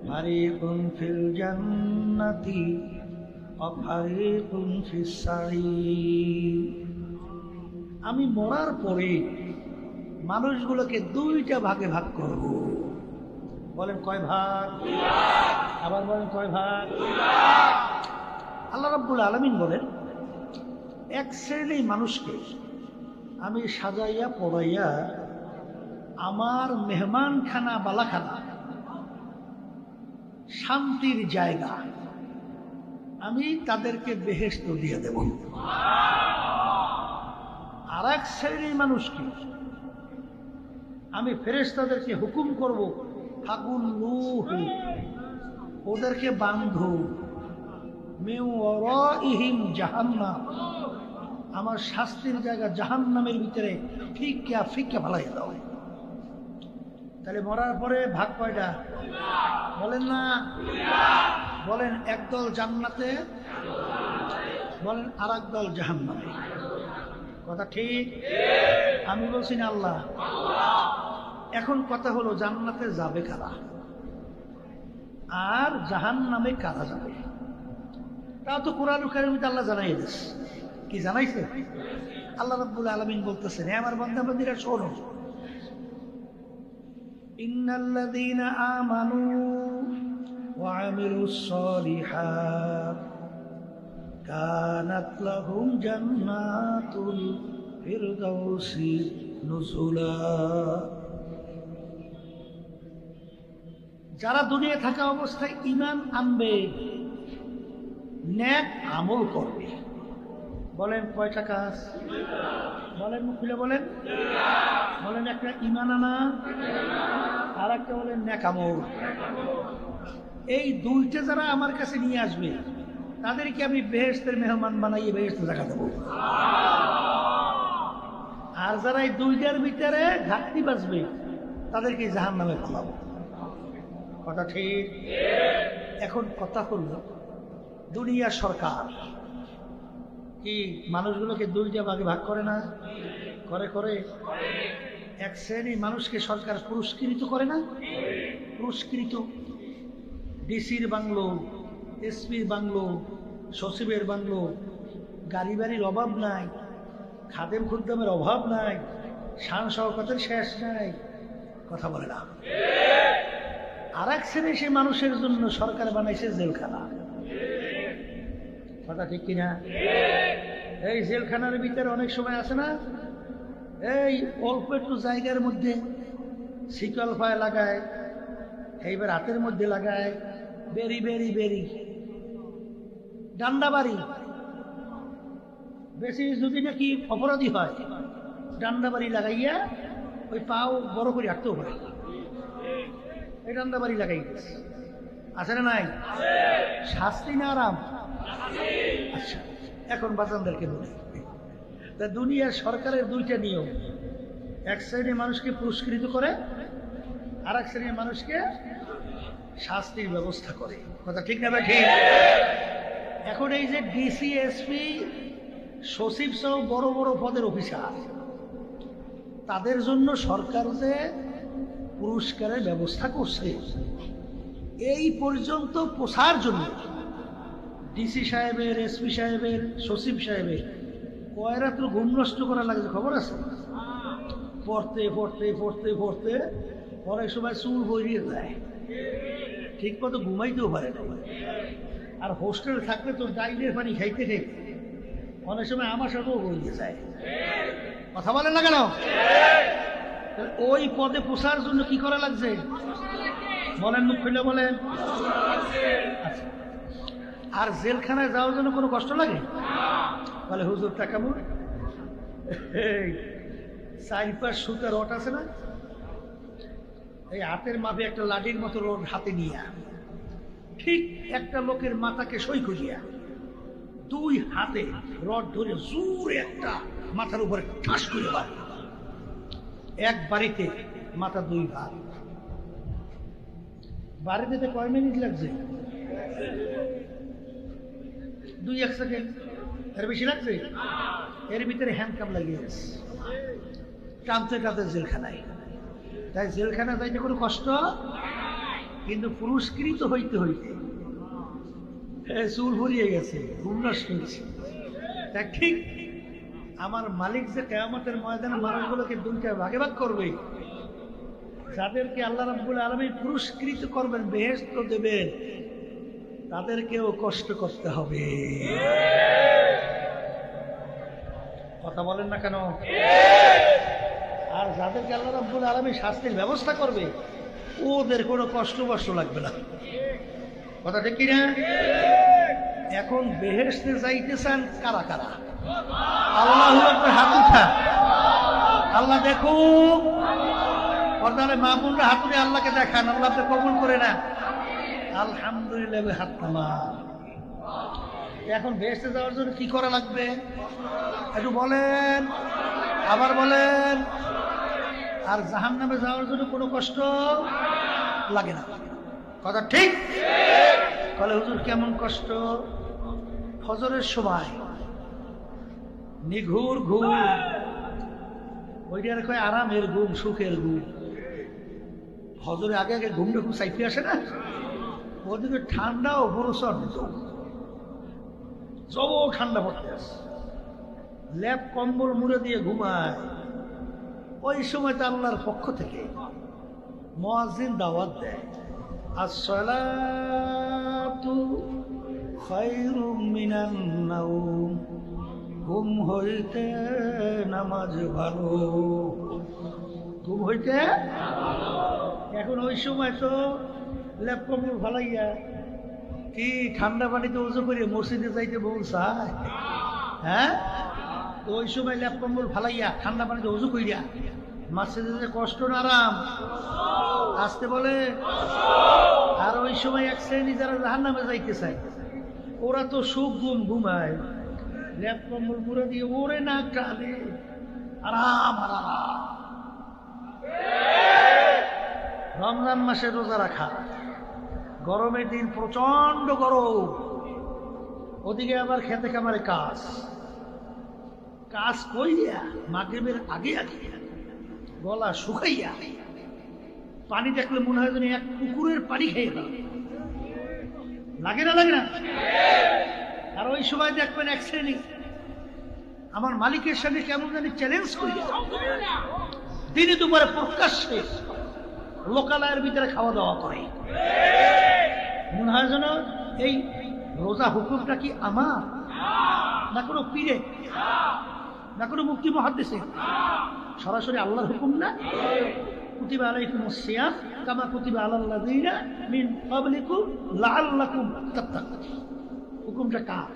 ফারিকুন ফিল জান্নাতি ওয়া ফারিকুন ফিস সাঈর। আমি মরার পরে মানুষগুলোকে 2টা ভাগে ভাগ করব। বলেন কয় ভাগ? আবার বলেন কয় ভাগ? আল্লাহ রাব্বুল আলামিন বলেন, এক শ্রেণীর মানুষকে আমি সাজাইয়া পড়াইয়া আমার মেহমানখানা বালাখানা, শান্তির জায়গা, আমি তাদেরকে বেহেশত দিয়ে দেব। আর এক শ্রেণীর মানুষকে আমি ফেরেশতাদেরকে হুকুম করব, ফাগুল্লুহু, ওদেরকে বান্ধো, মিন ওয়ারাইহিম জাহান্নাম, আমার শাস্তির জায়গা জাহান্নামের ভিতরে ফিক্কা ফিক্কা ফালাই দাও। তাহলে মরার পরে ভাগ কয়টা? বলেন না, বলেন একদল জান্নাতে, বলেন আর একদল জাহান্নামে। কথা ঠিক? আমি বলছি না আল্লাহ। এখন কথা হলো, জান্নাতে যাবে কারা আর জাহান্নামে কারা যাবে? তা তো কোরআনুল কারীমে আল্লাহ জানাই দিয়েছে। কি জানাইছে? আল্লাহ রাব্বুল আলামিন বলতেছেন, হে আমার বান্দা বান্দীরা শোনো, ইন্নাল্লাযীনা আমানু ওয়া আমিলুস সালিহাত কানাত লাহুম জান্নাতুল ফিরদাউসি নুজুলা। যারা দুনিয়া থাকা অবস্থায় ঈমান আনবে, নেক আমল করবে, বলেন কয়টা কাজ? বলেন মুখ খুলে বলেন। বলেন একটা ঈমান আনা, আর একটা বলেন নেকামল। এই দুইটা যারা আমার কাছে নিয়ে আসবে তাদেরকে আমি বেহেশতের মেহমান বানাইয়ে বেহেশতে জায়গা দেবো। আর যারা এই দুইটার ভিতরে ঘাটতি বাঁচবে তাদেরকে জাহান্নামে ফেলাবো। কথা ঠিক? এখন কথা হলো, দুনিয়া সরকার কি মানুষগুলোকে দুইটা ভাগে ভাগ করে না? করে করে। এক শ্রেণী মানুষকে সরকার পুরস্কৃত করে না? পুরস্কৃত। ডিসির বাংলো, এসপির বাংলো, সচিবের বাংলো, গাড়ি বাড়ির অভাব নাই, খাদেম খুদ্দামের অভাব নাই, শান শওকতের শেষ নাই। কথা বলে না। আর এক শ্রেণী সে মানুষের জন্য সরকার বানাইছে জেলখানা। কথা ঠিক কিনা? এই জেলখানার ভিতরে অনেক সময় আছে না, এই অল্প একটু জায়গার মধ্যে শিকল পায়ে লাগায়, এইবার হাতের মধ্যে লাগায়, বেরি বেরি বেরি ডান্ডা বাড়ি। বেশি যদি নাকি অপরাধী হয় ডান্ডা বাড়ি লাগাইয়া ওই পাও বড় করে হাঁটতেও পারে। এই ডান্ডা বাড়ি লাগাই গেছে, আছে না নাই? শাস্তি না আরাম? আচ্ছা, এখন বাচ্চাদেরকে বলি, তা দুনিয়ার সরকারের দুইটা নিয়ম। এক শ্রেণীর মানুষকে পুরস্কৃত করে, আর এক শ্রেণীর মানুষকে শাস্তির ব্যবস্থা করে। কথা ঠিক না ঠিক? এখন এই যে ডিসি, এসপি, সচিব সহ বড় বড় পদের অফিসার, তাদের জন্য সরকার যে পুরস্কারের ব্যবস্থা করছে, এই পর্যন্ত পোষার জন্য ডিসি সাহেবের, এসপি সাহেবের, সচিব সাহেবের কয় রাত্র ঘুম নষ্ট করা লাগছে খবর আছে? পড়তে পড়তে পড়তে পড়তে অনেক সময় চুল বইরিয়ে যায়, ঠিক মতো ঘুমাইতেও পারে না। আর হোস্টেল থাকলে তো ডাইলের পানি খাইতে খাইতে অনেক সময় আমার সাথেও বইয়ে যায়। কথা বলেন না কেন? ওই পদে পোষার জন্য কি করা লাগছে বলেন, মুখ খুলে বলেন। আচ্ছা, আর জেলখানায় যাওয়ার জন্য কোনো কষ্ট লাগে? বলে হুজুর টাকা মুখ এই 4-5 সুতার রড আছে না, এই হাতের মাপে একটা লাঠির মতো রড হাতে নিয়ে ঠিক একটা লোকের মাথাকে সই করিয়া 2 হাতে রড ধরে জোরে একটা মাথার উপরে ঠাস করে বার, এক বাড়িতে মাথা 2 ভাগ। বাড়িতে কয় মিনিট লাগছে? 2-1 সেকেন্ড, এর বেশি লাগছে? এর ভিতরে হ্যান্ডকাপ লাগিয়ে গেছে, টানতে টানতে জেলখানায়। তাই জেলখানা যাইতে কোনো কষ্ট, কিন্তু পুরস্কৃত হইতে হইতে চুল ভরিয়ে গেছে, ঘুম নষ্ট হয়েছে। তাই ঠিক আমার মালিক যে কিয়ামতের ময়দানে মানুষগুলোকে 2টা ভাগে ভাগ করবে, যাদেরকে আল্লাহ রাব্বুল আলামিন পুরস্কৃত করবেন, বেহেশত দেবেন, তাদেরকেও কষ্ট করতে হবে। কথা বলেন না কেন? আর যাদেরকে আল্লাহ রাব্বুল আলামিন শাস্তির ব্যবস্থা করবে, ওদের কোনো কষ্ট লাগবে না। কথা ঠিক কিনা? এখন বেহেশতে যাইতে চান কারা কারা? আল্লাহু আকবার, হাত উঠা। আল্লাহ দেখুন, পর্দারে মা বোনরা হাত উঠে আল্লাহকে দেখান, আল্লাহ আপনি কবুল করে না। আলহামদুলিল্লাহ, হাত নামা। এখন বেহেশতে যাওয়ার জন্য কি করা লাগবে একটু বলেন, আবার বলেন। আর জাহান্নামে যাওয়ার জন্য কোনো কষ্ট লাগে না। কথা ঠিক? বলে হুজুর কেমন কষ্ট? ফজরের সময় নিঘুর ঘুম, ওইটার কয় আরামের ঘুম, সুখের ঘুম। ফজরের আগে আগে ঘুমটা খুব চাইতে আসে না, ওদিকে ঠান্ডাও বরসন জব ঠান্ডা পড়তে আসে, ল্যাপ কম্বল মুড়ে দিয়ে ঘুমায়। ওই সময় তো আল্লাহর পক্ষ থেকে মুয়াজ্জিন দাওয়াত দেয়, আসসালাতু খায়রুম মিনান নাওম, ঘুম হইতে নামাজ ভালো, ঘুম হইতে। এখন ওই সময় তো ল্যাপ কম্বল ফালাইয়া কি ঠান্ডা পানিতে উজু করে মসজিদে যাইতে বউ চায়? হ্যাঁ, তো ওই সময় ল্যাপ কম্বল ফালাইয়া ঠান্ডা পানিতে উজু কইরা মাসজিদে যে কষ্ট না আরাম, আসতে বলে। আর ওই সময় এক শ্রেণী যারা জাহান্নামে যাইতে চায়, ওরা তো সুখ ঘুমায়, ল্যাপ কম্বল মুড়ে দিয়ে ওরে না কাঁদে, আরাম আরাম। রমজান মাসে রোজা রাখা, গরমের দিন প্রচন্ড গরম, ওদিকে আবার খেতে কামারে কাজ কইয়া মাগরিবের আগে আগে গলা শুকাইয়া পানি দেখলে মনে হয় যেন এক পুকুরের পানি খেয়ে লাগে না আর ওই সময় দেখবেন এক শ্রেণী আমার মালিকের সঙ্গে কেমন জানি চ্যালেঞ্জ করিয়া দিনে দুপুরে প্রকাশ্যে লোকালয়ের ভিতরে খাওয়া দাওয়া করে। মনে হয় যেন এই রোজা হুকুমটা কি আমার, না কোনো পীরে, না কোনো মুফতি মুহাদ্দিসে, সরাসরি আল্লাহর হুকুম না? কুতিবা আলাইকুমুস সিয়াম কামা কুতিবা আলাল লাযিনা মিন ক্বাবলিকুম লাআল্লাকুম তাত্তাকুন। হুকুমটা কার?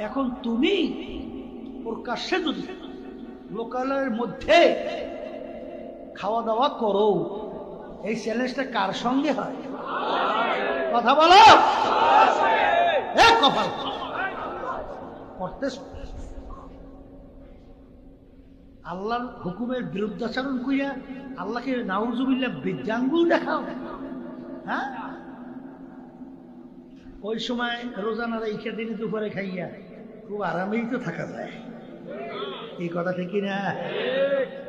এখন তুমি প্রকাশ্যে যদি লোকালয়ের মধ্যে খাওয়া দাওয়া করো, এই চ্যালেঞ্জটা কার সঙ্গে হয়? কথা বলো। কপাল করতে আল্লাহর হুকুমের বিরুদ্ধাচরণ করিয়া আল্লাহকে নাউজুবিল্লাহ বৃদ্ধাঙ্গুল দেখাও। হ্যাঁ, ওই সময় রোজানা রেখে দিনে দুপুরে খাইয়া খুব আরামেই তো থাকা যায়। এই কথা ঠিকই না?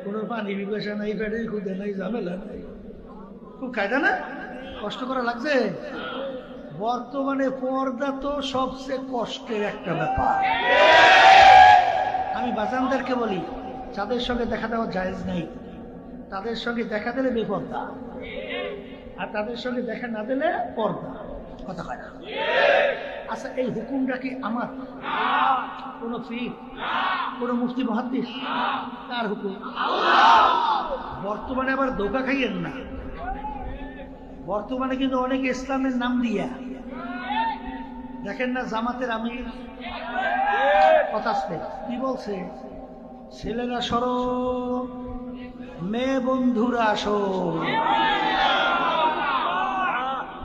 কোনো পানি বিবেচা নাই, পেটে খুদে নাই, ঝামেলা নাই, খুব খাইটা না, কষ্ট করা লাগছে। বর্তমানে পর্দা তো সবচেয়ে কষ্টের একটা ব্যাপার। আমি বাজানদেরকে বলি, যাদের সঙ্গে দেখা দেওয়া জায়েজ নেই তাদের সঙ্গে দেখা দিলে বেপর্দা, আর তাদের সঙ্গে দেখা না দিলে পর্দা। কথা হয় না? আচ্ছা, এই হুকুমটা কি আমার? কোন পীর, কোন মুফতি মুহাদ্দিস? কার হুকুম? বর্তমানে আবার ধোঁকা খাইয়েন না, বর্তমানে কিন্তু অনেকে ইসলামের নাম দিয়া দেখেন না, জামাতের আমির কথা কি বলছে, ছেলেরা সরো, মেয়ে বন্ধুরা আসো,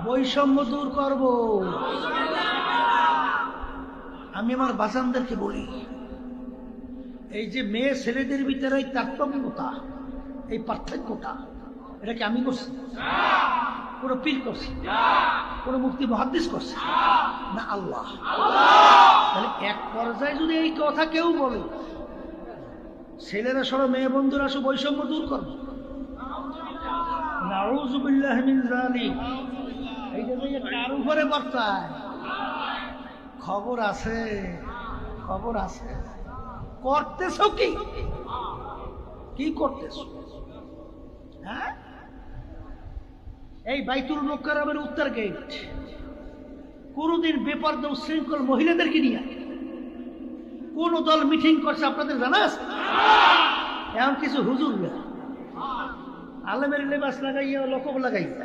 বৈষম্য দূর করব। আমি আমার বাজানদেরকে বলি, এই যে মেয়ে ছেলেদের ভিতরে এই তারতম্যতা, এই পার্থক্যটা, এটা কি আমি করছি? কোন পীর করছি? কোন মুফতি মুহাদ্দিস করছে? না, আল্লাহ। তাহলে এক পর্যায়ে যদি এই কথা কেউ বলে, ছেলেরা সরো, মেয়ে বন্ধুরা আসো, বৈষম্য দূর করবো, নাউযু বিল্লাহি মিন যালিক, এইটা যে কার উপরে বর্তায়? খবর আছে, খবর আছে। করতেছ কি? কি করতেছ? হ্যাঁ, এই বাইতুল মুকাররমের উত্তর গেট কোনদিন বেপরদা উচ্ছৃঙ্খল মহিলাদেরকে নিয়ে কোন দল মিটিং করছে আপনাদের জানা আছে? এমন কিছু হুজুর আলেমের লেবাস লাগাইয়া, লকব লাগাইয়া,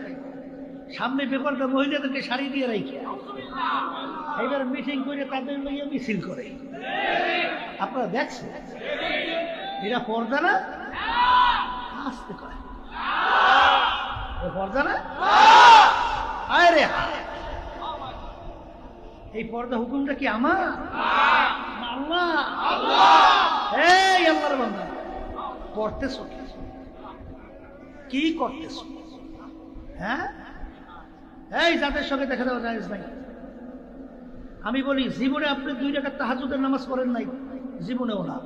সামনে বেপরদা মহিলাদেরকে শাড়ি দিয়ে রাখে এবার মিটিং করে তাদের লইয়া মিছিল করে। আপনারা দেখছেন এরা পর্দা না? আসতে করে পর্দা না? আরে এই পর্দা হুকুমটা কি আমার? আল্লাহ। এই আল্লাহর বান্দা, করতেছ কি? করতেছ? হ্যাঁ, এই যাদের সঙ্গে দেখা দেওয়া জায়েজ নাই। আমি বলি, জীবনে আপনি 2 রাকাত তাহাজ্জুদের নামাজ পড়েন নাই? জীবনেও না,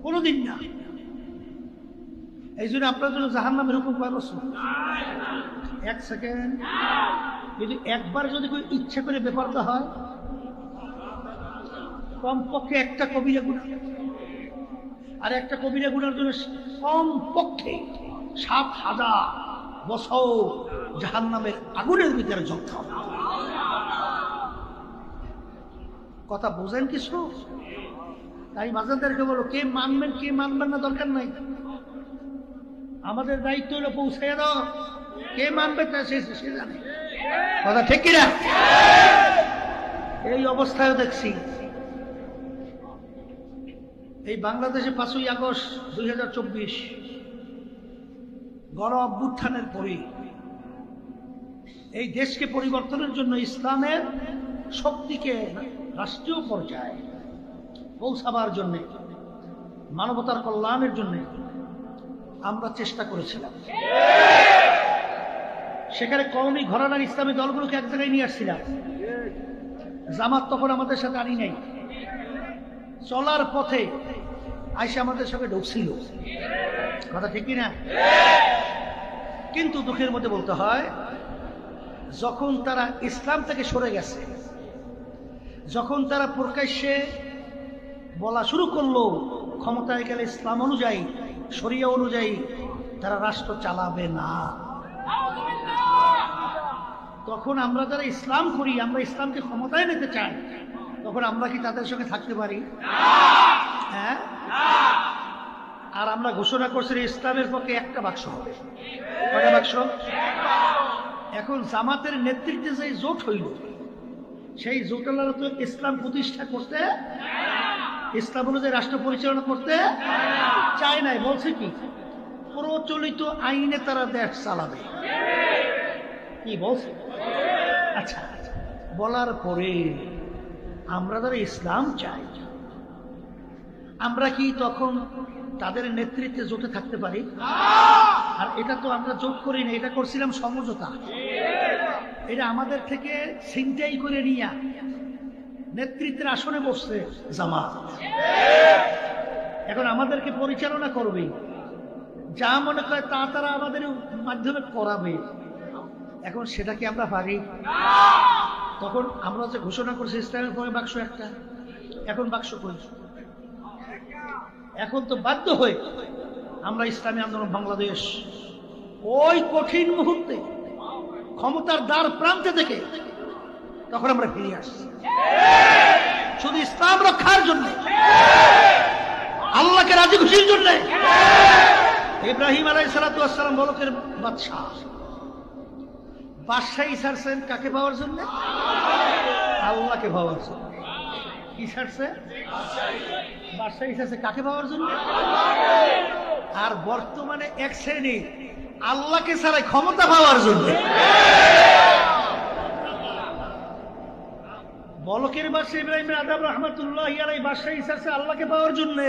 কোনদিন না। এই জন্য আপনার জন্য জাহান্নামের হুকুম কয় বছর? 1 সেকেন্ড। যদি একবার যদি কেউ ইচ্ছা করে বেপরদা হয়, কমপক্ষে একটা কবিরা গুনাহ, আর একটা কবিরা গুনার জন্য কমপক্ষে 7,000 বছর জাহান্নামের আগুনের ভিতরে জ্বলতে হবে। কথা বোঝেন কিছু? তাই বাজারদেরকে বলো, কে মানবেন কে মানবেন না দরকার নাই, আমাদের দায়িত্ব হলো পৌঁছাইয়া দাও। কে মানবে তা সে জানে। কথা ঠিক কিনা? এই অবস্থায় দেখছি এই বাংলাদেশে 5ই আগস্ট 2024 গণ অভ্যুত্থানের পরে এই দেশকে পরিবর্তনের জন্য ইসলামের শক্তিকে রাষ্ট্রীয় পর্যায়ে পৌঁছাবার জন্য, মানবতার কল্যাণের জন্য আমরা চেষ্টা করেছিলাম। সেখানে কওমি ঘরানার ইসলামী দলগুলোকে এক জায়গায় নিয়ে আসছিলাম। জামাত তখন আমাদের সাথে আনি নাই, চলার পথে আইসা আমাদের সঙ্গে ঢুকছিল। কথা ঠিক না? কিন্তু দুঃখের মধ্যে বলতে হয়, যখন তারা ইসলাম থেকে সরে গেছে, যখন তারা প্রকাশ্যে বলা শুরু করলো ক্ষমতায় গেলে ইসলাম অনুযায়ী, শরিয়া অনুযায়ী তারা রাষ্ট্র চালাবে না, তখন আমরা যারা ইসলাম করি, আমরা ইসলামকে ক্ষমতায় নিতে চাই, তখন আমরা কি তাদের সঙ্গে থাকতে পারি? হ্যাঁ। আর আমরা ঘোষণা করছি ইসলামের পক্ষে একটা বাক্স হবে। কয়টা বাক্স? এখন জামাতের নেতৃত্বে যে জোট হইল, সেই জোটালারা তো ইসলাম প্রতিষ্ঠা করতে, ইসলাম অনুযায়ী রাষ্ট্র পরিচালনা করতে চায় নাই। বলছে কি, প্রচলিত আইনে তারা দেশ চালাবে। কি বলছে? আচ্ছা, বলার পরে আমরা যারা ইসলাম চাই, আমরা কি তখন তাদের নেতৃত্বে জোটে থাকতে পারি? আর এটা তো আমরা জোট করি না, এটা করছিলাম সমঝোতা। এটা আমাদের থেকে ছিনতাই করে নিয়ে নেতৃত্বের আসনে বসছে জামাত। এখন আমাদেরকে পরিচালনা করবে, যা মনে করে তা তারা আমাদের মাধ্যমে করাবে। এখন সেটা কি আমরা পারি? তখন আমরা যে ঘোষণা করছি ইসলামের পরে বাক্স একটা, এখন বাক্স করি। এখন তো বাধ্য হয়ে আমরা ইসলামী আন্দোলন বাংলাদেশ ওই কঠিন মুহূর্তে ক্ষমতার দ্বার প্রান্তে থেকে তখন আমরা ফিরে আসছি, শুধু ইসলাম রক্ষার জন্য, আল্লাহকে রাজি খুশির জন্য। ইব্রাহিম আলাইহিস সালাতু ওয়াস সালাম বলকের বাদশা, বাদশাহী ছাড়ছেন কাকে পাওয়ার জন্য? আল্লাহকে পাওয়ার জন্য। কি ছাড়ছে? বাদশাহী ছাড়ছে কাকে পাওয়ার জন্য? আর বর্তমানে এক শ্রেণী আল্লাহকে ছাড়াই ক্ষমতা পাওয়ার জন্য। বলকের বাদশা ইব্রাহিম আদম রহমাতুল্লাহি আলাইহি বাদশাহী ছাড়ছে আল্লাহকে পাওয়ার জন্য।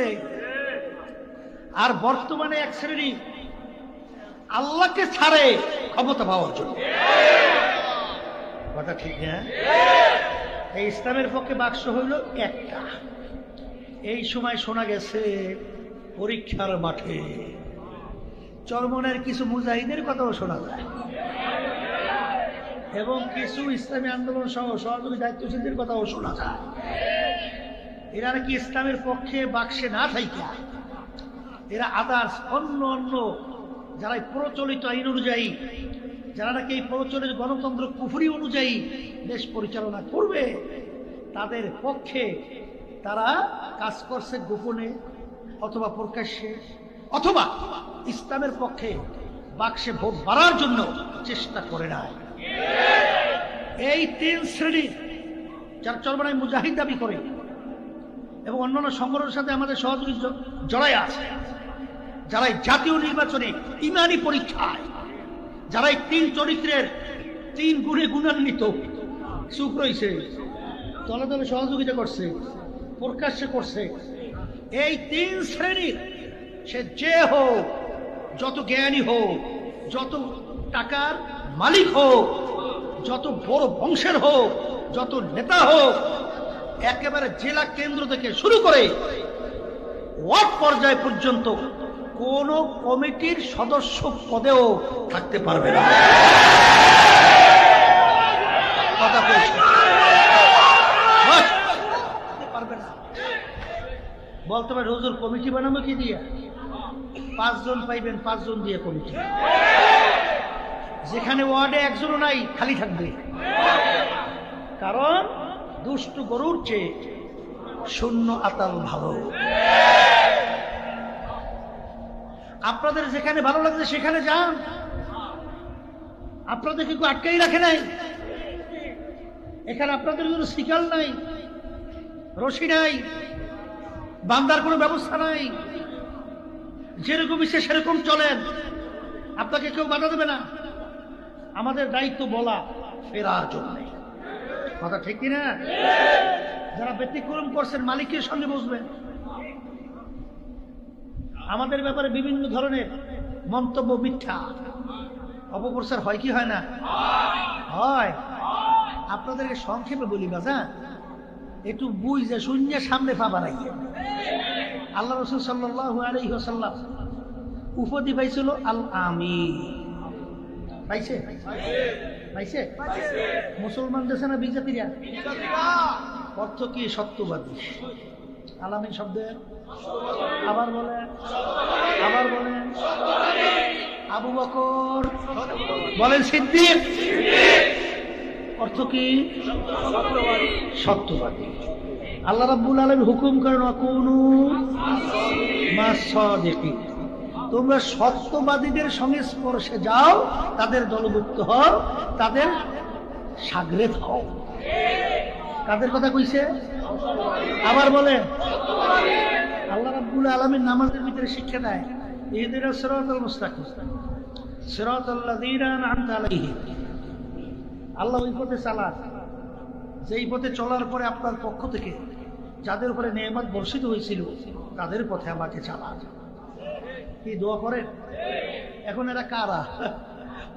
আর বর্তমানে এক শ্রেণী আল্লাহকে ছাড়ে ক্ষমতা পাওয়ার জন্য। কথা ঠিক না? এই ইসলামের পক্ষে বাক্স হইল একটা। এই সময় শোনা গেছে পরীক্ষার মাঠে চরমনের কিছু মুজাহিদের কথাও শোনা যায়, এবং কিছু ইসলামী আন্দোলন সহ সহযোগী দায়িত্বশীলদের কথাও শোনা যায়। এরা নাকি ইসলামের পক্ষে বাক্সে না থাইকা এরা আদার্স অন্য অন্য যারা প্রচলিত আইন অনুযায়ী, যারা নাকি এই প্রচলিত গণতন্ত্র কুফরি অনুযায়ী দেশ পরিচালনা করবে, তাদের পক্ষে তারা কাজ করছে গোপনে অথবা প্রকাশ্যে, অথবা ইসলামের পক্ষে বাক্সে ভোট বাড়ার জন্য চেষ্টা করে নাই। এই তিন শ্রেণীর যারা চরমনায় মুজাহিদ দাবি করে এবং অন্যান্য সংগঠনের সাথে আমাদের সহযোগী জড়াই আছে, যারা জাতীয় নির্বাচনে ইমানি পরীক্ষায়, যারা এই তিন চরিত্রের তিন গুণে গুণান্বিত চুপ রয়েছে, দলে দলে সহযোগিতা করছে, প্রকাশ্যে করছে, এই তিন শ্রেণীর সে যে হোক, যত জ্ঞানী হোক, যত টাকার মালিক হোক, যত বড় বংশের হোক, যত নেতা হোক, একেবারে জেলা কেন্দ্র থেকে শুরু করে ওয়ার্ড পর্যায় পর্যন্ত কোন কমিটির সদস্য পদেও থাকতে পারবে না। কথা পারবে না। বলতে পারে হুজুর কমিটি বানাবো কি দিয়ে? 5 জন পাইবেন, 5 জন দিয়ে কমিটি। যেখানে ওয়ার্ডে একজনও নাই, খালি থাকবে। কারণ দুষ্টু গরুর চেয়ে শূন্য আতাল ভালো। আপনাদের যেখানে ভালো লাগছে সেখানে যান, আপনাদেরকে কেউ আটকাই রাখে নাই। এখানে আপনাদের জন্য শিকাল নাই, রশি নাই, বান্দার কোনো ব্যবস্থা নাই, যেরকম ইচ্ছে সেরকম চলেন, আপনাকে কেউ বাধা দেবে না। আমাদের দায়িত্ব বলা ফেরার জন্য, কথা ঠিক কিনা? যারা ব্যতিক্রম করছেন মালিকের সঙ্গে বসবেন। আমাদের ব্যাপারে বিভিন্ন ধরনের মন্তব্য মিথ্যা অপপ্রচার হয় কি হয় না? হয়। আপনাদেরকে সংক্ষেপে বলি বাজান, একটু বুঝে শূন্য সামনে পা বাড়াইয়ে। আল্লাহ রাসূল সাল্লাল্লাহু আলাইহি ওয়াসাল্লাম উপাধি পাইছিল আল আমিন। পাইছে? পাইছে? মুসলমান দেশে না বিজাতিরা? অর্থ কি? সত্যবাদী। আলামিন শব্দের আবার বলেন, আবার বলেন। আবু বকর বলেন সিদ্দিক, অর্থ কি? সত্যবাদী। আল্লাহ রাব্বুল আলামিন হুকুম করেন ওয়াকুনু মাস-সাদিকিন, তোমরা সত্যবাদীদের সংস্পর্শে যাও, তাদের দলভুক্ত হও, তাদের সাগরেদ হও। কাদের কথা কইছে? আবার বলেন। আল্লাহ রাব্বুল আলামিন নামাজের ভিতরে শিক্ষা দেয়, ইহদিনাস সিরাতাল মুস্তাকিম সিরাতাল্লাযীনা আন'আমতা আলাইহিম। আল্লাহ ওই পথে চালান যেই পথে চলার পরে আপনার পক্ষ থেকে যাদের উপরে নেয়ামত বর্ষিত হয়েছিল তাদের পথে আমাকে চালান। কি দোয়া করেন? এখন এরা কারা?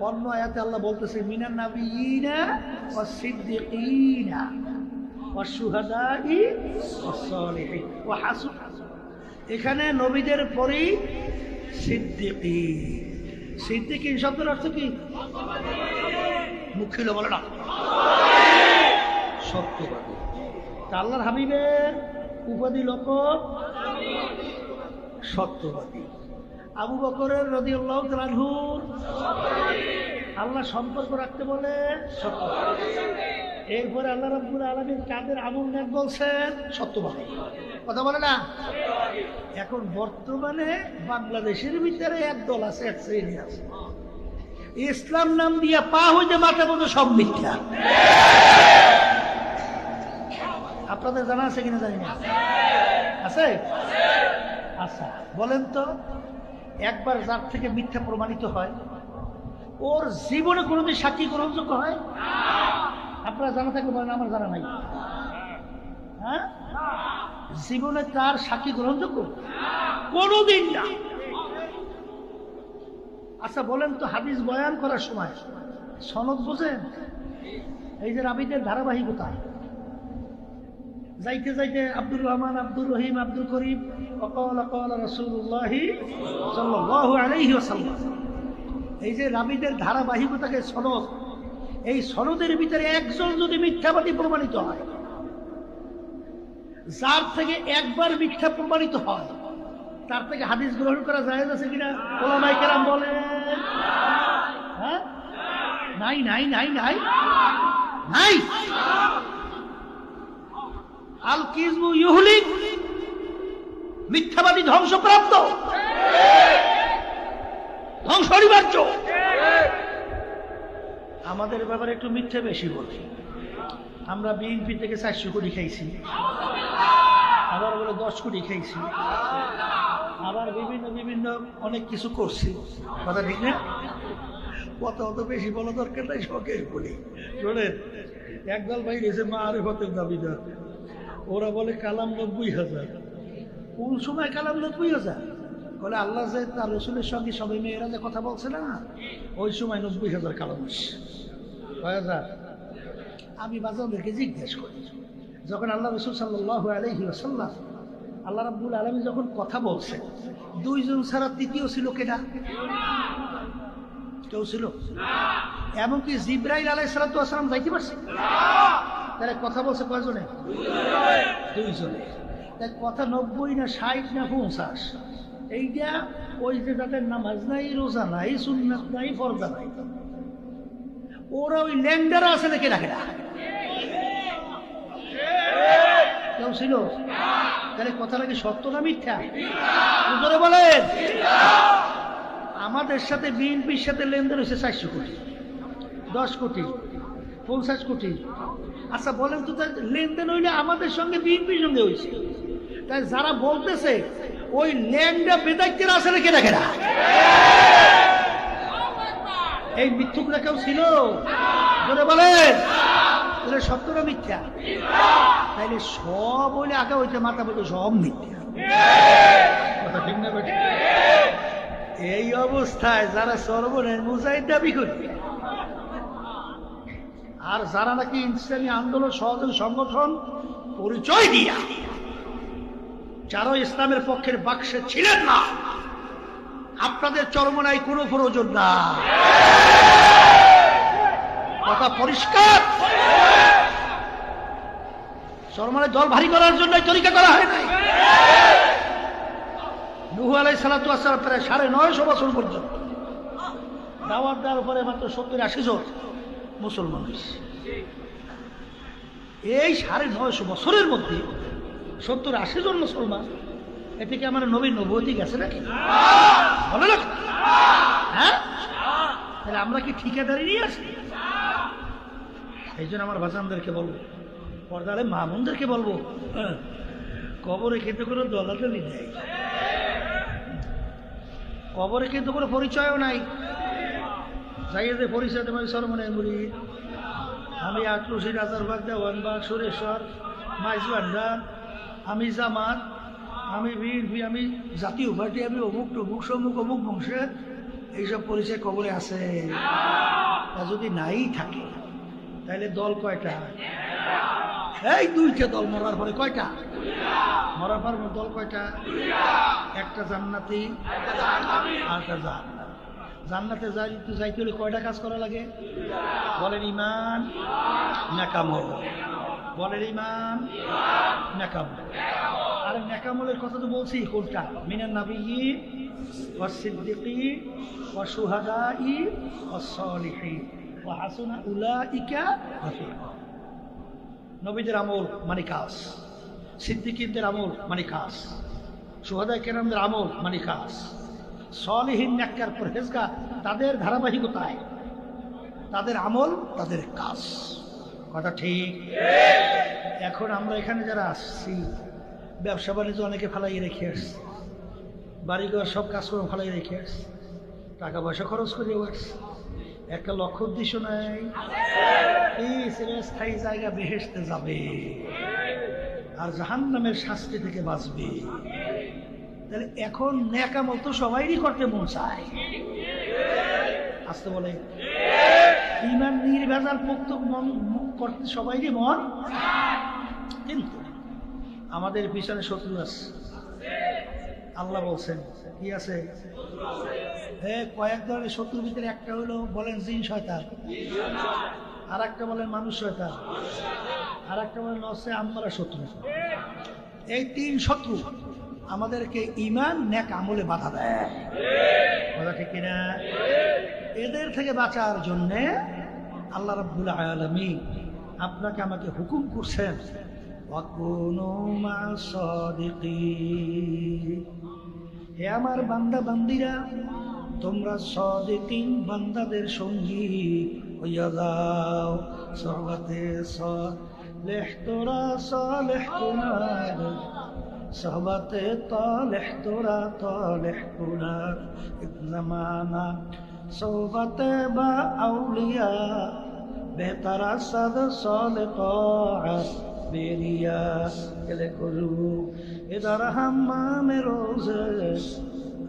অন্য আয়াতে আল্লাহ বলতেছে মিনান নাবিয়িনা ওয়াস সিদ্দিকিনা ওয়াস শুহাদাই ওয়াস সালিহিন ওয়া হাসুন। এখানে নবীদের পরেই সিদ্দিকিন। সিদ্দিকিন শব্দের অর্থ কি? মুখ খুলে বলে না, সত্যবাদী। আল্লাহর হাবিবের উপাধি লকব সত্যবাদী। আবু বকরের রাদিয়াল্লাহু তাআলা আনহু আল্লাহ সম্পর্ক রাখতে বলে সত্যবাদী। এরপরে আল্লাহ রাব্বুল আলামিন কাদের আমল নেক বলছেন? সত্যবাদী। কথা বলে না? এখন বর্তমানে বাংলাদেশের ভিতরে এক দল আছে, এক শ্রেণী আছে, ইসলাম নাম দিয়া পা হইতে মাথা পর্যন্ত সব মিথ্যা। আপনাদের জানা আছে কিনা জানি না? আছে? আচ্ছা বলেন তো, একবার যার থেকে মিথ্যা প্রমাণিত হয় ওর জীবনে কোনোদিন সাক্ষী গ্রহণযোগ্য হয়? আপনারা জানা থাকলে বলেন, আমার জানা নাই। হ্যাঁ, জীবনে তার সাক্ষী গ্রহণযোগ্য কোনোদিন না। আচ্ছা বলেন তো, হাদিস বয়ান করার সময় সনদ বোঝেন? এই যে রাবীদের ধারাবাহিকতা, যাইতে যাইতে আব্দুর রহমান, আব্দুর রহিম, আব্দুল করিম, ওয়াকালা ক্বালা রাসূলুল্লাহ সাল্লাল্লাহু আলাইহি ওয়াসাল্লাম, এই যে রাবীদের ধারাবাহিকতাকে সনদ, এই সনদের ভিতরে একজন যদি মিথ্যাবাদী প্রমাণিত হয়, যার থেকে একবার মিথ্যা প্রমাণিত হয় তার থেকে হাদিস গ্রহণ করা জায়েজ আছে কিনা? ওলামায়ে কেরাম বলেন হ্যাঁ, নাই নাই নাই নাই নাই। আল কিযবু ইউহলিক, মিথ্যাবাদী ধ্বংসপ্রাপ্ত, ধ্বংস অনিবার্য। আমাদের ব্যাপারে একটু মিথ্যে বেশি বলি। আমরা বিএনপি থেকে 400 কোটি খাইছি, আবার বলে 10 কোটি খাইছি, আবার বিভিন্ন বিভিন্ন অনেক কিছু করছি। কথা ঠিক না? কত অত বেশি বলা দরকার নাই, শখের বলি। শোনেন, একদল ভাই রয়েছে মারিফতের দাবিদার, ওরা বলে কালাম 90,000। কোন সময় কালাম 90,000? বলে আল্লাহ যে তার রসুলের সঙ্গে সবাই মেয়েরা যে কথা বলছে না, ওই সময় 90,000 কালাম আসছে। 6,000? আমি বাজারদেরকে জিজ্ঞেস করি, যখন আল্লাহ রসুল সাল্লাল্লাহু আলাইহি ওয়াসাল্লাম, আল্লাহ রাব্বুল আলামিন যখন কথা বলছে, দুইজন ছাড়া তৃতীয় ছিল কেনা? কেউ ছিল? এমনকি জিবরাইল আলাইহিস সালাতু ওয়াস সালাম যাইতে পারছে? তাহলে কথা বলছে কয়জনে? দুইজনে। তাই কথা 90 না 60 না 50? এইটা ওই যে তাদের নামাজ নাই, রোজা নাই, সুন্নাত নাই, ফরজা নাই, ওরা ওই ল্যান্ডারা আছে দেখে রাখে না। কেউ ছিল? তাহলে কথাটা কি সত্য না মিথ্যা? উত্তরে বলেন। আমাদের সাথে বিএনপির সাথে লেনদেন হয়েছে 400 কোটি, 10 কোটি, 50 কোটি। আচ্ছা বলেন তো, লেনদেন হইলে আমাদের সঙ্গে বিএনপির সঙ্গে হয়েছে, তাই যারা বলতেছে ওই ল্যাংটা বেদাইতের আছে নাকি দেখে না, এই মিথ্যুকরা কেউ ছিল? জোরে বলেন, সত্য না মিথ্যা? তাইলে সব হইলে আগে হইতে মাথা বলতে সব মিথ্যা। ঠিক না? এই অবস্থায় যারা সর্বনের মুজাহিদ দাবি করবে আর যারা নাকি ইসলামী আন্দোলন সহযোগী সংগঠন পরিচয় দিয়া যারা ইসলামের পক্ষের বাক্সে ছিলেন না, আপনাদের চরমনাই কোনো প্রয়োজন না। কথা পরিষ্কার। চরমনায় দল ভারী করার জন্য তরিকা করা হয় নাই। নূহ আলাইহিস সালাতু ওয়াস সালাম প্রায় 950 বছর পর্যন্ত দাওয়াত দেওয়ার উপরে মাত্র 70-80 জন মুসলমান হয়েছে। এই 950 বছরের মধ্যে 70-80 জন মুসলমান, এটিকে আমার নবীর নবুয়তি গেছে নাকি? বলে না? হ্যাঁ, তাহলে আমরা কি ঠিকাদারি নিয়ে আসি? এই জন্য আমার বাজানদেরকে বলবো, পর্দালে মা বোনদেরকে বলবো, কবরে কিন্তু কোনো দলাদলি নেই, কবরে কিন্তু কোনো পরিচয়ও নাই। যাইয়ে পরিচয় তোমার সরমনের মুরিদ, আমি আটলুসি রাজারবাগ দেওয়ানবাগ সুরেশ্বর মাইজবান্ডা, আমি জামাত, আমি বিএনপি, আমি জাতীয় পার্টি, আমি অমুক টমুক সমুক অমুক বংশের, এইসব পরিচয় কবরে আছে। তা যদি নাই থাকে তাহলে দল কয়টা? এই 2টা দল। মরার পরে কয়টা? মরার পর দল কয়টা? একটা জান্নাতি আর একটা জান্নাত। জান্নাতে যাইতে হলে কয়টা কাজ করা লাগে? বলেন ইমান নেকামল। বলেন ইমান নেকামল। আর নেকামলের কথা তো বলছি, কোনটা? মিনান নাবিয়্যিন ওয়াস সিদ্দিকিন ওয়াস শুহাদাই ওয়াস সালিহিন ওয়া হাসুনা উলাইকা রাফিকা। নবীদের আমল মানে কাজ, সিদ্দিকিনদের আমল মানে কাজ, শুহাদায়ে কেরামদের আমল মানে কাজ, সালিহিন নেককার পরহেজগার তাদের ধারাবাহিকতায় তাদের আমল তাদের কাজ। কথা ঠিক? এখন আমরা এখানে যারা আসছি, ব্যবসা বাণিজ্য অনেকে ফালাইয়ে রেখে আসছে, বাড়িঘর সব কাজকর্ম ফালাইয়ে রেখে আসছে, টাকা পয়সা খরচ করে আসছে, একটা লক্ষ্য উদ্দেশ্য নাই, এই স্থায়ী জায়গা বেহেশতে যাবে আর জাহান্নামের শাস্তি থেকে বাঁচবে। তাহলে এখন নেকামল তো সবাইরই করতে মন চায়, আসতে বলে ইমান নির্ভেজাল মুক্ত মন করতে সবাইরই মন, কিন্তু আমাদের পিছনে শত্রু আছে। আল্লাহ বলছেন কি আছে? কয়েক ধরনের শত্রুর ভিতরে একটা হলো বলেন জিন শয়তান, আর একটা বলেন মানুষ শয়তান, আর একটা বলেন নফসে আম্মারা শত্রু। এই 3 শত্রু আমাদেরকে ইমান নেক আমলে বাধা দেয়। কথা ঠিক কিনা? এদের থেকে বাঁচার জন্যে আল্লাহ রাব্বুল আলামিন আপনাকে আমাকে হুকুম করছেন, ওয়াকুনু মা'আস সাদিকিন। হে আমার বান্দা বান্দিরা, তোমরা সাদিকিন বান্দাদের সঙ্গী হইয়া যাও। সহবতে সালেহ তোরা সালেহ কুনার, সহবতে তালেহ তোরা তালেহ কুনার, ইতনামানা সহবতে বা আউলিয়া বেহতারা সাদ সালেকাত বেরিয়া কেলে করু এদার হাম্মামে রোজে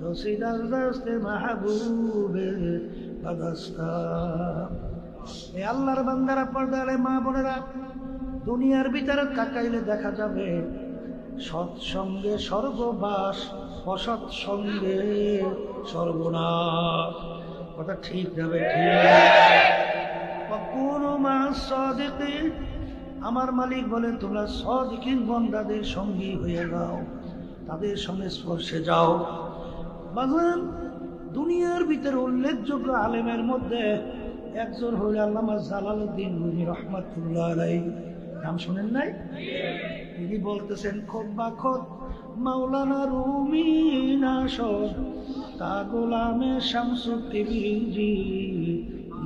রসিদার দস্তে মাহবুবে বাদস্তা। এ আল্লাহর বান্দারা, পর্দারে মা বোনেরা, দুনিয়ার ভিতরে তাকাইলে দেখা যাবে সৎসঙ্গে স্বর্গবাস, অসৎ সঙ্গে সর্বনাশ। কথা ঠিক যাবে? ঠিক। আমার মালিক বলেন তোমরা সাদিকিন বান্দাদের সঙ্গী হয়ে যাও, তাদের সঙ্গে স্পর্শে যাও। বাজান, দুনিয়ার ভিতরে উল্লেখযোগ্য আলেমের মধ্যে একজন হইল আল্লামা জালালউদ্দিন রুমি রহমাতুল্লাহ আলাইহি। নাম শুনেন নাই? তিনি বলতেছেন, খোদ বা খোদ মাওলানা রুমি নাশদ, তা গোলামে শামসুদ্দিন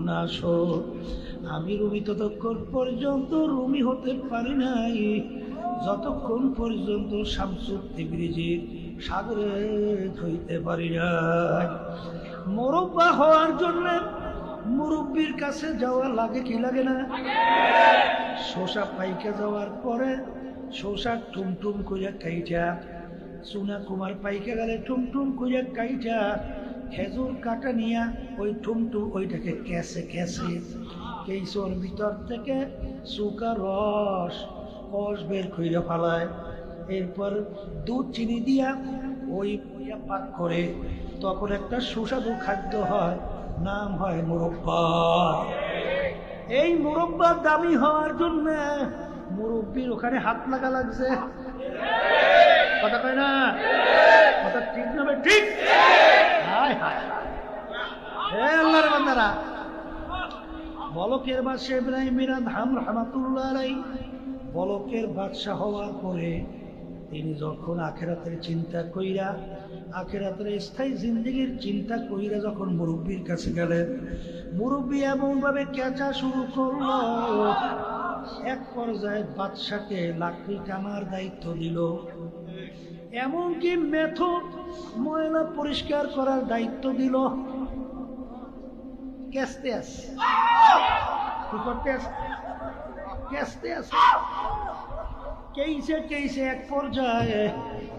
নাশদ। আমি রুমি ততক্ষণ পর্যন্ত রুমি হতে পারি নাই যতক্ষণ পর্যন্ত শামসুত তিবরিজির সাগরে হইতে পারি না। মুরব্বা হওয়ার জন্য মুরব্বির কাছে যাওয়া লাগে কি লাগে না? শোষা পাইকা যাওয়ার পরে শোষা টুমটুম কইরা কাইটা, চুনা কুমার পাইকা গেলে টুমটুম কইরা কাইটা, খেজুর কাটা নিয়া ওই টুমটুম ওইটাকে ক্যাসে ক্যাসে কেইসোর ভিতর থেকে সুকা রস কষ বের কইরা ফালায়। এরপর দুধ চিনি দিয়া ওই পাক করে, তখন একটা সুস্বাদু খাদ্য হয়, নাম হয় মুরব্বা। এই মুরব্বা দামি হওয়ার জন্য মুরব্বির ওখানে হাত লাগা লাগছে। কথা কয় না? কথা ঠিক না? ঠিক। হায় হায় হে আল্লাহর বান্দারা, বলকের বাদশা ইব্রাহিম বিন আদহাম রাহমাতুল্লাহ আলাইহি বলকের বাদশা হওয়ার পরে তিনি যখন আখিরাতের চিন্তা কইরা, আখিরাতের স্থায়ী জিন্দেগির চিন্তা কইরা যখন মুরব্বির কাছে গেলেন, মুরব্বি এমন ভাবে কেঁচা শুরু করলো, এক পর্যায়ে বাদশাকে লাকড়ি টানার দায়িত্ব দিল, এমনকি মেথড ময়লা পরিষ্কার করার দায়িত্ব দিল। কেসতে আছে কি করতে আছে? কেসতে আছে। কেইসে কেইসে এক পর্যায়ে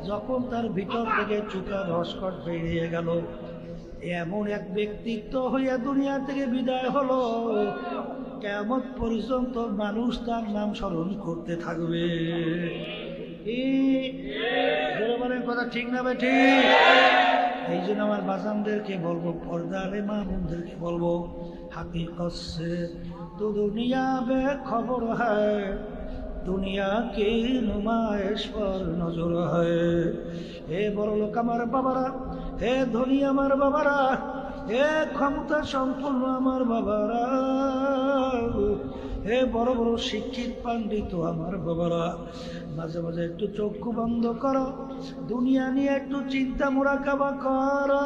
যখন তার ভিতর থেকে চুকা রসকট বেরিয়ে গেল, এমন এক ব্যক্তিত্ব হইয়া দুনিয়া থেকে বিদায় হলো, কিয়ামত পর্যন্ত মানুষ তার নাম স্মরণ করতে থাকবে। কথা ঠিক না বেঠি? এই জন্য আমার বাজানদেরকে বলবো, পর্দা আলে মা বোনদেরকে বলবো, হাকিকত সে তো দুনিয়া বে খবর হয়, দুনিয়া কি নুমাইশ পর নজর হয়। হে বড় লোক আমার বাবারা, হে ধনী আমার বাবারা, হে ক্ষমতা সম্পন্ন আমার বাবারা, হে বড় বড় শিক্ষিত পাণ্ডিত আমার বাবারা, মাঝে মাঝে একটু চক্ষু বন্ধ করো, দুনিয়া নিয়ে একটু চিন্তা মোরাকাবা করো,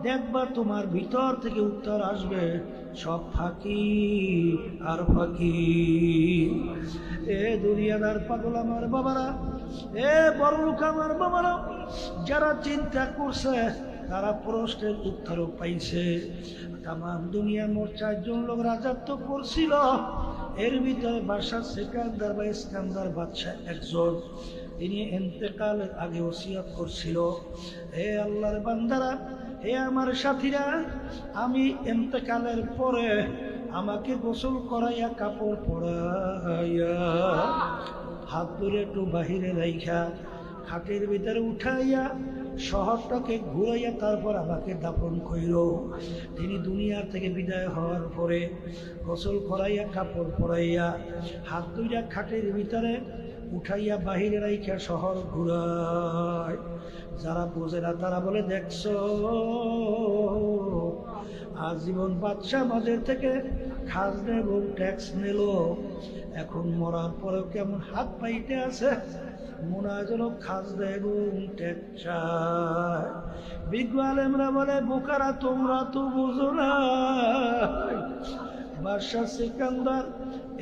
দেখবা তোমার ভিতর থেকে উত্তর আসবে, সব ফাঁকি আর ফাঁকি। এ দুনিয়াদার পাগল আমার বাবারা, এ বড় লোক আমার বাবারা, যারা চিন্তা করছে তারা প্রশ্নের উত্তরও পাইছে। তাম দুনিয়া মোট 4 জন লোক রাজত্ব করছিল, এর ভিতরে বাদশা সিকান্দার বা ইস্কান্দার বাদশা একজন, তিনি ইন্তেকালের আগে ওসিয়ত করছিল, হে আল্লাহর বান্দারা, হে আমার সাথীরা, আমি ইন্তেকালের পরে আমাকে গোসল করাইয়া, কাপড় পরাইয়া, হাত ধরে একটু বাহিরে রাইখা খাটের ভিতরে উঠাইয়া শহরটাকে ঘুরাইয়া তারপর আমাকে দাফন কইল। তিনি দুনিয়া থেকে বিদায় হওয়ার পরে গোসল করাইয়া, কাপড় পরাইয়া, হাত দুইটা খাটের ভিতরে উঠাইয়া বাহিরে রাইখা শহর ঘুরায়। যারা বোঝে না তারা বলে, দেখছো আজীবন বাদশা আমাদের থেকে খাজনা এবং ট্যাক্স নিল, এখন মরার পরেও কেমন হাত পাইতে আছে, মনে হয় যেন খাজনা এবং ট্যাক্স চায়। বিজ্ঞ আলেমরা বলে, বোকারা তোমরা তো বুঝো না, বাদশা সিকান্দার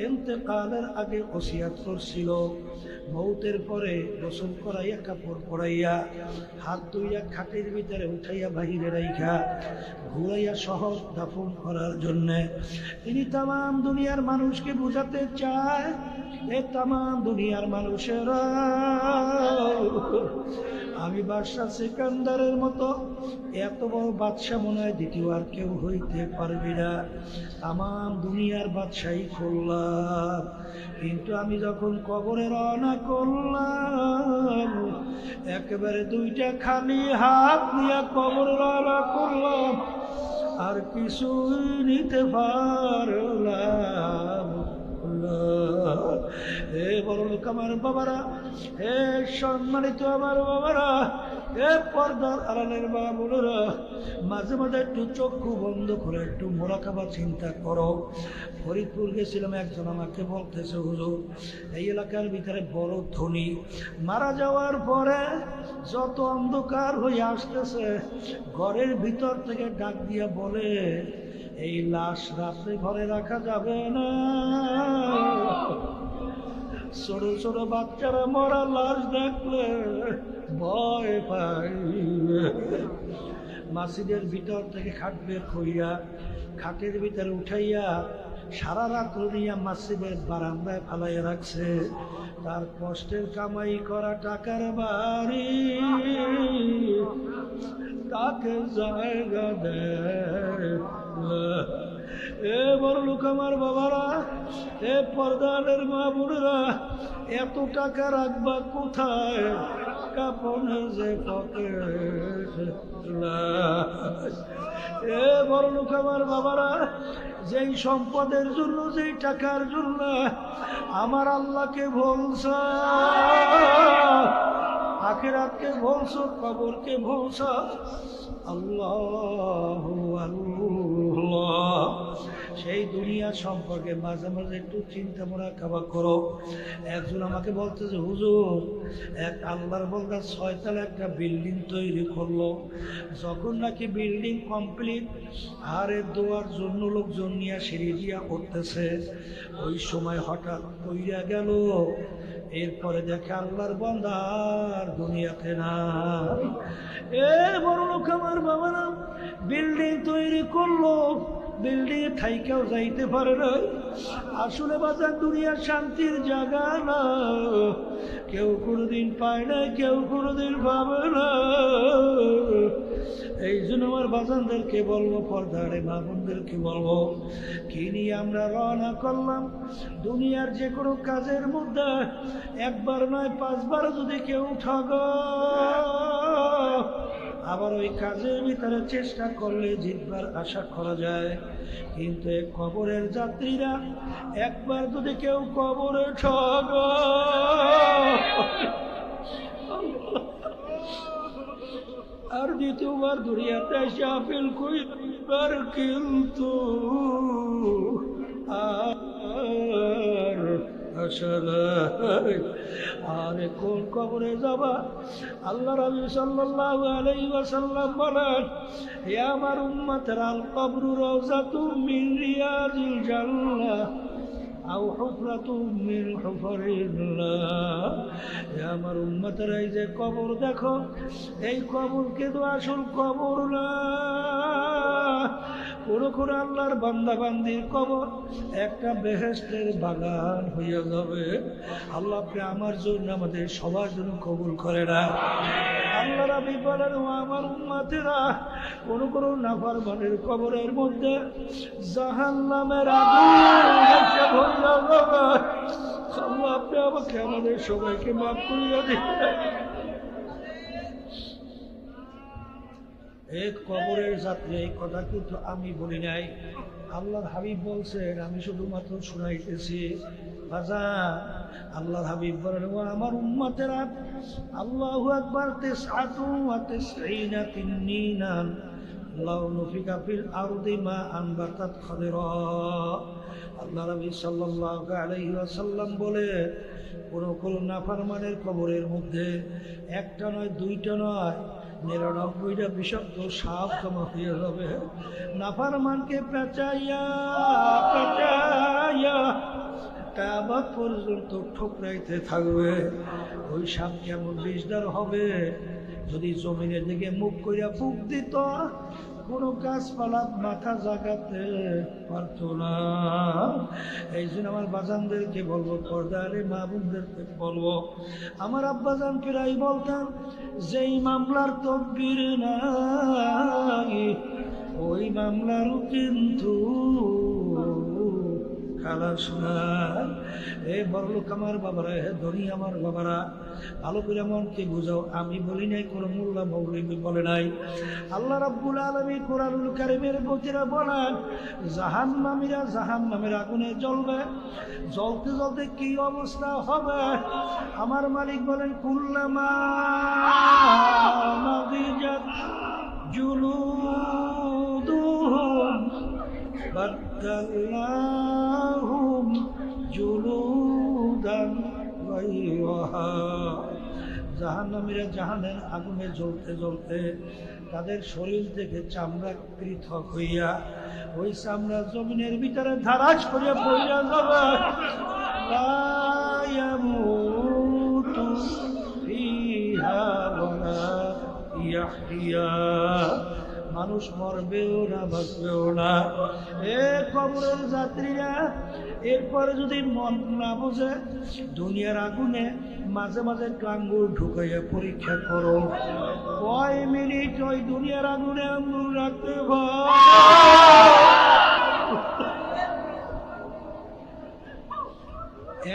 ইন্তেকালের আগে ওসিয়াত করছিল, মৌতের পরে গোসল করাইয়া, কাপড় পরাইয়া, হাত ধুইয়া খাটের ভিতরে উঠাইয়া বাহিরে রাইখা ঘুরাইয়া শহর দাফন করার জন্যে। তিনি তাম দুনিয়ার মানুষকে বুঝাতে চায়, এ তাম দুনিয়ার মানুষেরা, আমি বাদশা সিকান্দারের মতো এত বড় বাদশা মনে হয় দ্বিতীয় আর কেউ হইতে পারবি না। তাম দুনিয়ার বাদশাহী করলাম, কিন্তু আমি যখন কবরে রওনা করলাম, একেবারে দুইটা খালি হাত নিয়ে কবরে রওনা করলাম, আর কিছুই নিতে পারলাম। হে বড় লোক আমার বাবারা, হে সম্মানিত আমার বাবারা, হে পর্দার আড়ালের মা বোনেরা, মাঝে মাঝে একটু চক্ষু বন্ধ করে একটু মোরাকাবা চিন্তা করো। ফরিদপুর গেছিলাম, একজন আমাকে বলতেছে, হুজুর এই এলাকার ভিতরে বড় ধনী, মারা যাওয়ার পরে যত অন্ধকার হয়ে আসতেছে, ঘরের ভিতর থেকে ডাক দিয়া বলে, এই লাশ রাত্রে ঘরে রাখা যাবে না, ছোট ছোট বাচ্চারা মরা লাশ দেখলে ভয় পায়। মসজিদের ভিতর থেকে খাট বের কইরা খাটের ভিতরে উঠাইয়া সারা রাত নিয়ে মসজিদের বারান্দায় ফালাইয়া রাখছে। তার কষ্টের কামাই করা টাকার বাড়ি তাকে জায়গা দেয়। এ বড় লোক আমার বাবারা, এ পর্দানের মা বোনেরা, এত টাকা রাখবা কোথায়? কাপড়ে যে পকেট। এ বড় লোক আমার বাবারা, যেই সম্পদের জন্য, যেই টাকার জন্য আমার আল্লাহকে ভুলছ, আখিরাতকে ভুলছ, কবরকে ভুলছ। আল্লাহু আল্লাহ, সেই দুনিয়া সম্পর্কে মাঝে মাঝে একটু চিন্তা মোরাকাবা করো। একজন আমাকে বলতেছে, হুজুর, এক আল্লাহর বলতে 6 তলা একটা বিল্ডিং তৈরি করলো। যখন নাকি বিল্ডিং কমপ্লিট, আরে দোয়ার জন্য লোকজন নিয়ে সিঁড়ি দিয়া করতেছে, ওই সময় হঠাৎ কইরা গেল। এরপরে দেখে আল্লাহর বান্দার দুনিয়াতে না। এ বড় লোক আমার বাবারা, বিল্ডিং তৈরি করলো, বিল্ডিং এ থাইকেও যাইতে পারে না। আসলে বাজার দুনিয়ার শান্তির জায়গা না। কেউ কোনোদিন পায় না, কেউ কোনোদিন পাবে না। এই জন্য আমার বাজানদেরকে বলবো, পর্দারে মা বোনদেরকে বলবো, কি নিয়ে আমরা রওনা করলাম? দুনিয়ার যে কোনো কাজের মধ্যে একবার নয় 5 বার যদি কেউ ঠগ, আবার ওই কাজের ভিতরে চেষ্টা করলে জিতবার আশা করা যায়। কিন্তু এই কবরের যাত্রীরা একবার যদি কেউ কবরে ঠগ, আর দ্বিতীয়বার দুনিয়াতে এসে আপিল কইবার কিন্তু আর আশা নাই। আর কোন কবরে যাবা? আল্লাহ রাসূল সাল্লাল্লাহু আলাইহি ওয়াসাল্লাম বলেন, হে আমার উম্মতেরা, আল কবরু রাওযাতুম মিন রিয়াজিল জান্নাহ আও হুফরাতুম মিন হুফরিল্লাহ। হে আমার উম্মতেরা, এই যে কবর দেখো, এই কবর কিন্তু আসল কবর না। কোন আল্লাহর বান্দা বান্দির কবর একটা বেহেশতের বাগান হইয়া যাবে। আল্লাহ আপনি আমার জন্য, আমাদের সবার জন্য কবুল করে না। আল্লাহ রাব্বি বলেন, ও আমার উম্মতেরা, কোন নাফরমানের কবরের মধ্যে জাহান্নামের আগুন এসে ভরিয়া যাবে। আল্লাহ আপনি আমাকে, আমাদের সবাইকে মাফ করিয়া দিবেন। এক কবরের যাত্রী, এই কথা কিন্তু আমি বলি নাই, আল্লাহর হাবিব বলছেন, আমি শুধুমাত্র শুনাইতেছি। বাজান, আল্লাহর হাবিব বলেন, ও আমার উম্মতেরা, আল্লাহু আকবার 99 তিন্নিনান লাউ নুফিকা ফিল আরদি মা আনবাতাত খাদিরা। আল্লাহ নবী সাল্লাল্লাহু আলাইহি ওয়াসাল্লাম বলে, কোন নাফরমানের কবরের মধ্যে একটা নয়, দুইটা নয়, 99টা বিষাক্ত সাপ জমা হয়ে যাবে। নাফরমানকে পেঁচাইয়া পেঁচাইয়া কিয়ামত পর্যন্ত ঠোকরাইতে থাকবে। ওই সাপ কেমন বিষদার হবে? যদি জমিনের দিকে মুখ করিয়া ফুঁক দিত, কোনো গাছপালা মাথা জাগাতে পারত না। এই জন্য আমার বাজানদেরকে বলবো, পর্দারে মা বোনদেরকে বলবো, আমার আব্বাজান প্রায় বলতেন, যেই মামলার তকদির নাই, ওই মামলারও কিন্তু খালাস নাই। এ বড়লোক আমার বাবারা, হে ধনী আমার বাবারা, ভালো করে মনকে বুঝাও। আমি বলি নাই, কোন মোল্লা মৌলবী বলে নাই। আল্লাহ রাব্বুল আলামিন কোরআনুল কারীমের বতিরা বলেন, জাহান্নামীরা জাহান্নামের আগুনে জ্বলবে। জ্বলতে জ্বলতে কি অবস্থা হবে? আমার মালিক বলেন, কুল্লামা নাদিজাত জুলুদুহুম বাদদালনাহুম জুলুদান গায়রাহা। জাহান্নামীরা জাহান্নামের আগুনে জ্বলতে জ্বলতে তাদের শরীর থেকে চামড়া পৃথক হইয়া ওই চামড়া জমিনের ভিতরে ধারাজ করিয়া পড়িয়া যাবে। লা ইয়ামুতু ফিহা ওয়ালা ইয়াহইয়া। মানুষ মরবেও না, বাঁচবেও না। এ কবরের যাত্রীরা, এরপরে যদি মন না বোঝে, দুনিয়ার আগুনে মাঝে মাঝে আঙ্গুল ঢুকাইয়া পরীক্ষা করো, কয় মিনিট ওই দুনিয়ার আগুনে আঙ্গুল রাখতে হয়।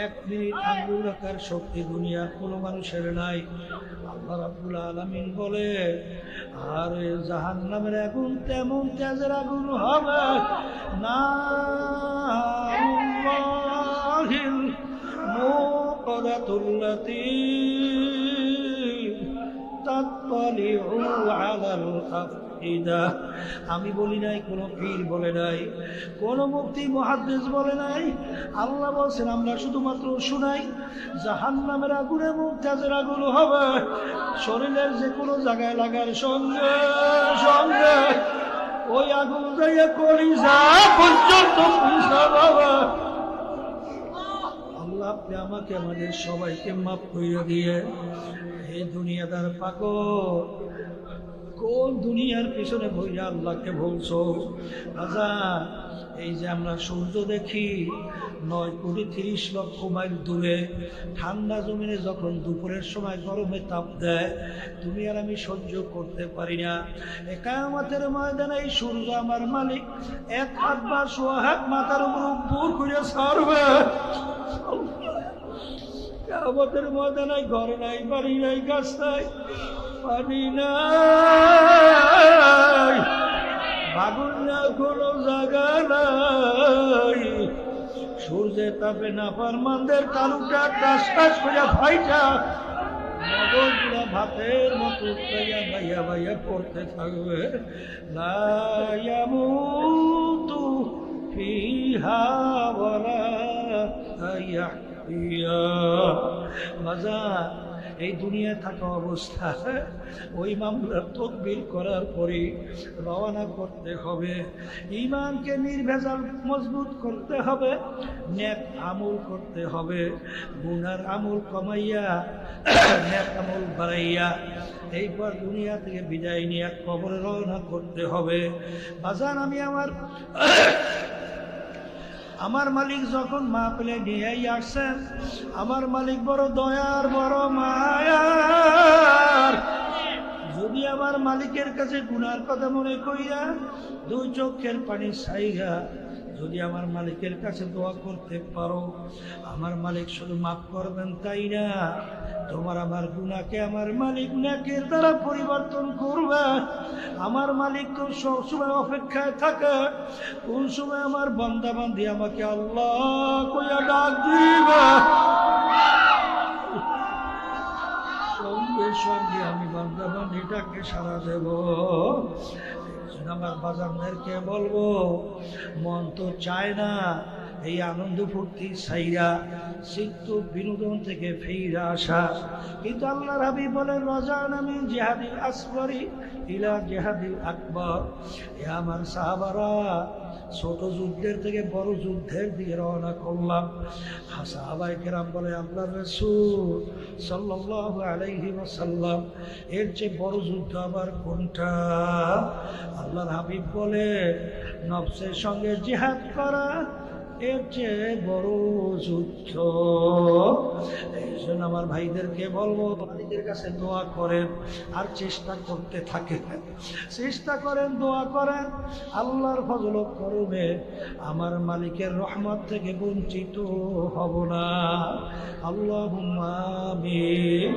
1 মিনিট আঙ্গুল রাখার শক্তি দুনিয়া কোনো মানুষের নাই। আল্লাহ রাব্বুল আলামিন বলে, আর জাহান্নামের আগুন তেমন তেজের আগুন হবে না, মুকাদাতুল্লাতী তাত্তালিউ আলাল আফইদা। আমি বলি নাই, কোনো পীর বলে নাই, কোনো মুফতি মুহাদ্দিস বলে নাই, আল্লাহ বলছেন। আমরা শুধুমাত্র শুনাই। জাহান্নামের আগুনে মুমতাজের আগুন হবে, শরীরের যে কোনো জায়গায় লাগার সঙ্গে সঙ্গে ওই আগুন যাইয়া কলিজা পর্যন্ত পৌঁছাবে। আল্লাহ আপনি আমাকে, আমাদের সবাইকে মাফ করিয়া দিয়ে, এই দুনিয়াদার পাগল, কোন দুনিয়ার পিছনে ভইয়া আল্লাহকে বলছো? আজান, এই যে আমরা সূর্য দেখি 9,30,00,000 মাইল দূরে, ঠান্ডা জমিনে যখন দুপুরের সময় গরমে তাপ দেয়, তুমি আর আমি সহ্য করতে পারি না। কিয়ামতের ময়দানে এই সূর্য আমার মালিক 1 হাত বা 1.5 হাত মাথার উপর উপর করে ছাড়বে। কিয়ামতের ময়দানে ঘর নাই, বাড়ি নাই, গাছ নাই, পানি নাই, বাগুন না, কোনো জায়গা নাই। সূর্যের তাপে নাফরমানদের তালুটা টাস টাস করে ফাইটা মগজগুলা ভাতের মতো উঠলাইয়া ভাইয়া ভাইয়া পড়তে থাকবে। লা ইয়ামুতু ফিহা ওয়ালা ইয়াহইয়া। বাজার, এই দুনিয়ায় থাকা অবস্থায় ওই মামলার তদবির করার পরে রওনা করতে হবে। ঈমানকে নির্ভেজাল মজবুত করতে হবে, নেক আমল করতে হবে, গুনার আমল কমাইয়া নেক আমল বাড়াইয়া এইবার দুনিয়া থেকে বিদায় নিয়ে কবরে রওনা করতে হবে। বাজান, আমি আমার মালিক যখন মাহফিলে নিয়ে আসছেন, আমার মালিক বড় দয়ার, বড় মায়ার। যদি আমার মালিকের কাছে গুনার কথা মনে কইরা 2 চোখের পানি ছাইরা যদি আমার মালিকের কাছে দোয়া করতে পারো, আমার মালিক শুধু মাফ করবেন তাই না, তোমার আমার গুনাহকে আমার মালিক নেকের দ্বারা পরিবর্তন করবে। আমার মালিক তো সবসময় অপেক্ষায় থাকে, কোন সময় আমার বান্দা বান্দি আমাকে আল্লাহ কইয়া ডাক দিবে, সঙ্গে সঙ্গে আমি বান্দা বান্দিটাকে সাড়া দেব। আমার বাজানদেরকে বলবো, মন তো চায় না এই আনন্দ ফুর্তি ছাইরা চিত্ত বিনোদন থেকে ফিরে আসা, কিন্তু আল্লাহর হাবিব বলেন, রজান আমি জিহাদিল আসগরি ইলা জিহাদিল আকবর। এ আমার সাহাবারা, ছোট যুদ্ধের থেকে বড় যুদ্ধের দিকে রওনা করলাম। সাহাবায়ে কেরাম বলে, আল্লাহর রাসূল সাল্লাল্লাহু আলাইহি ওয়াসাল্লাম, এর চেয়ে বড় যুদ্ধ আবার কোনটা? আল্লাহর হাবিব বলে, নফসের সঙ্গে জিহাদ করা এর চেয়ে বড় যুদ্ধ। এই জন্য আমার ভাইদেরকে বলবো, মালিকের কাছে দোয়া করেন আর চেষ্টা করতে থাকেন, চেষ্টা করেন, দোয়া করেন, আল্লাহর ফজল ও করমে আমার মালিকের রহমত থেকে বঞ্চিত হব না। আল্লাহুম্মা আমিন।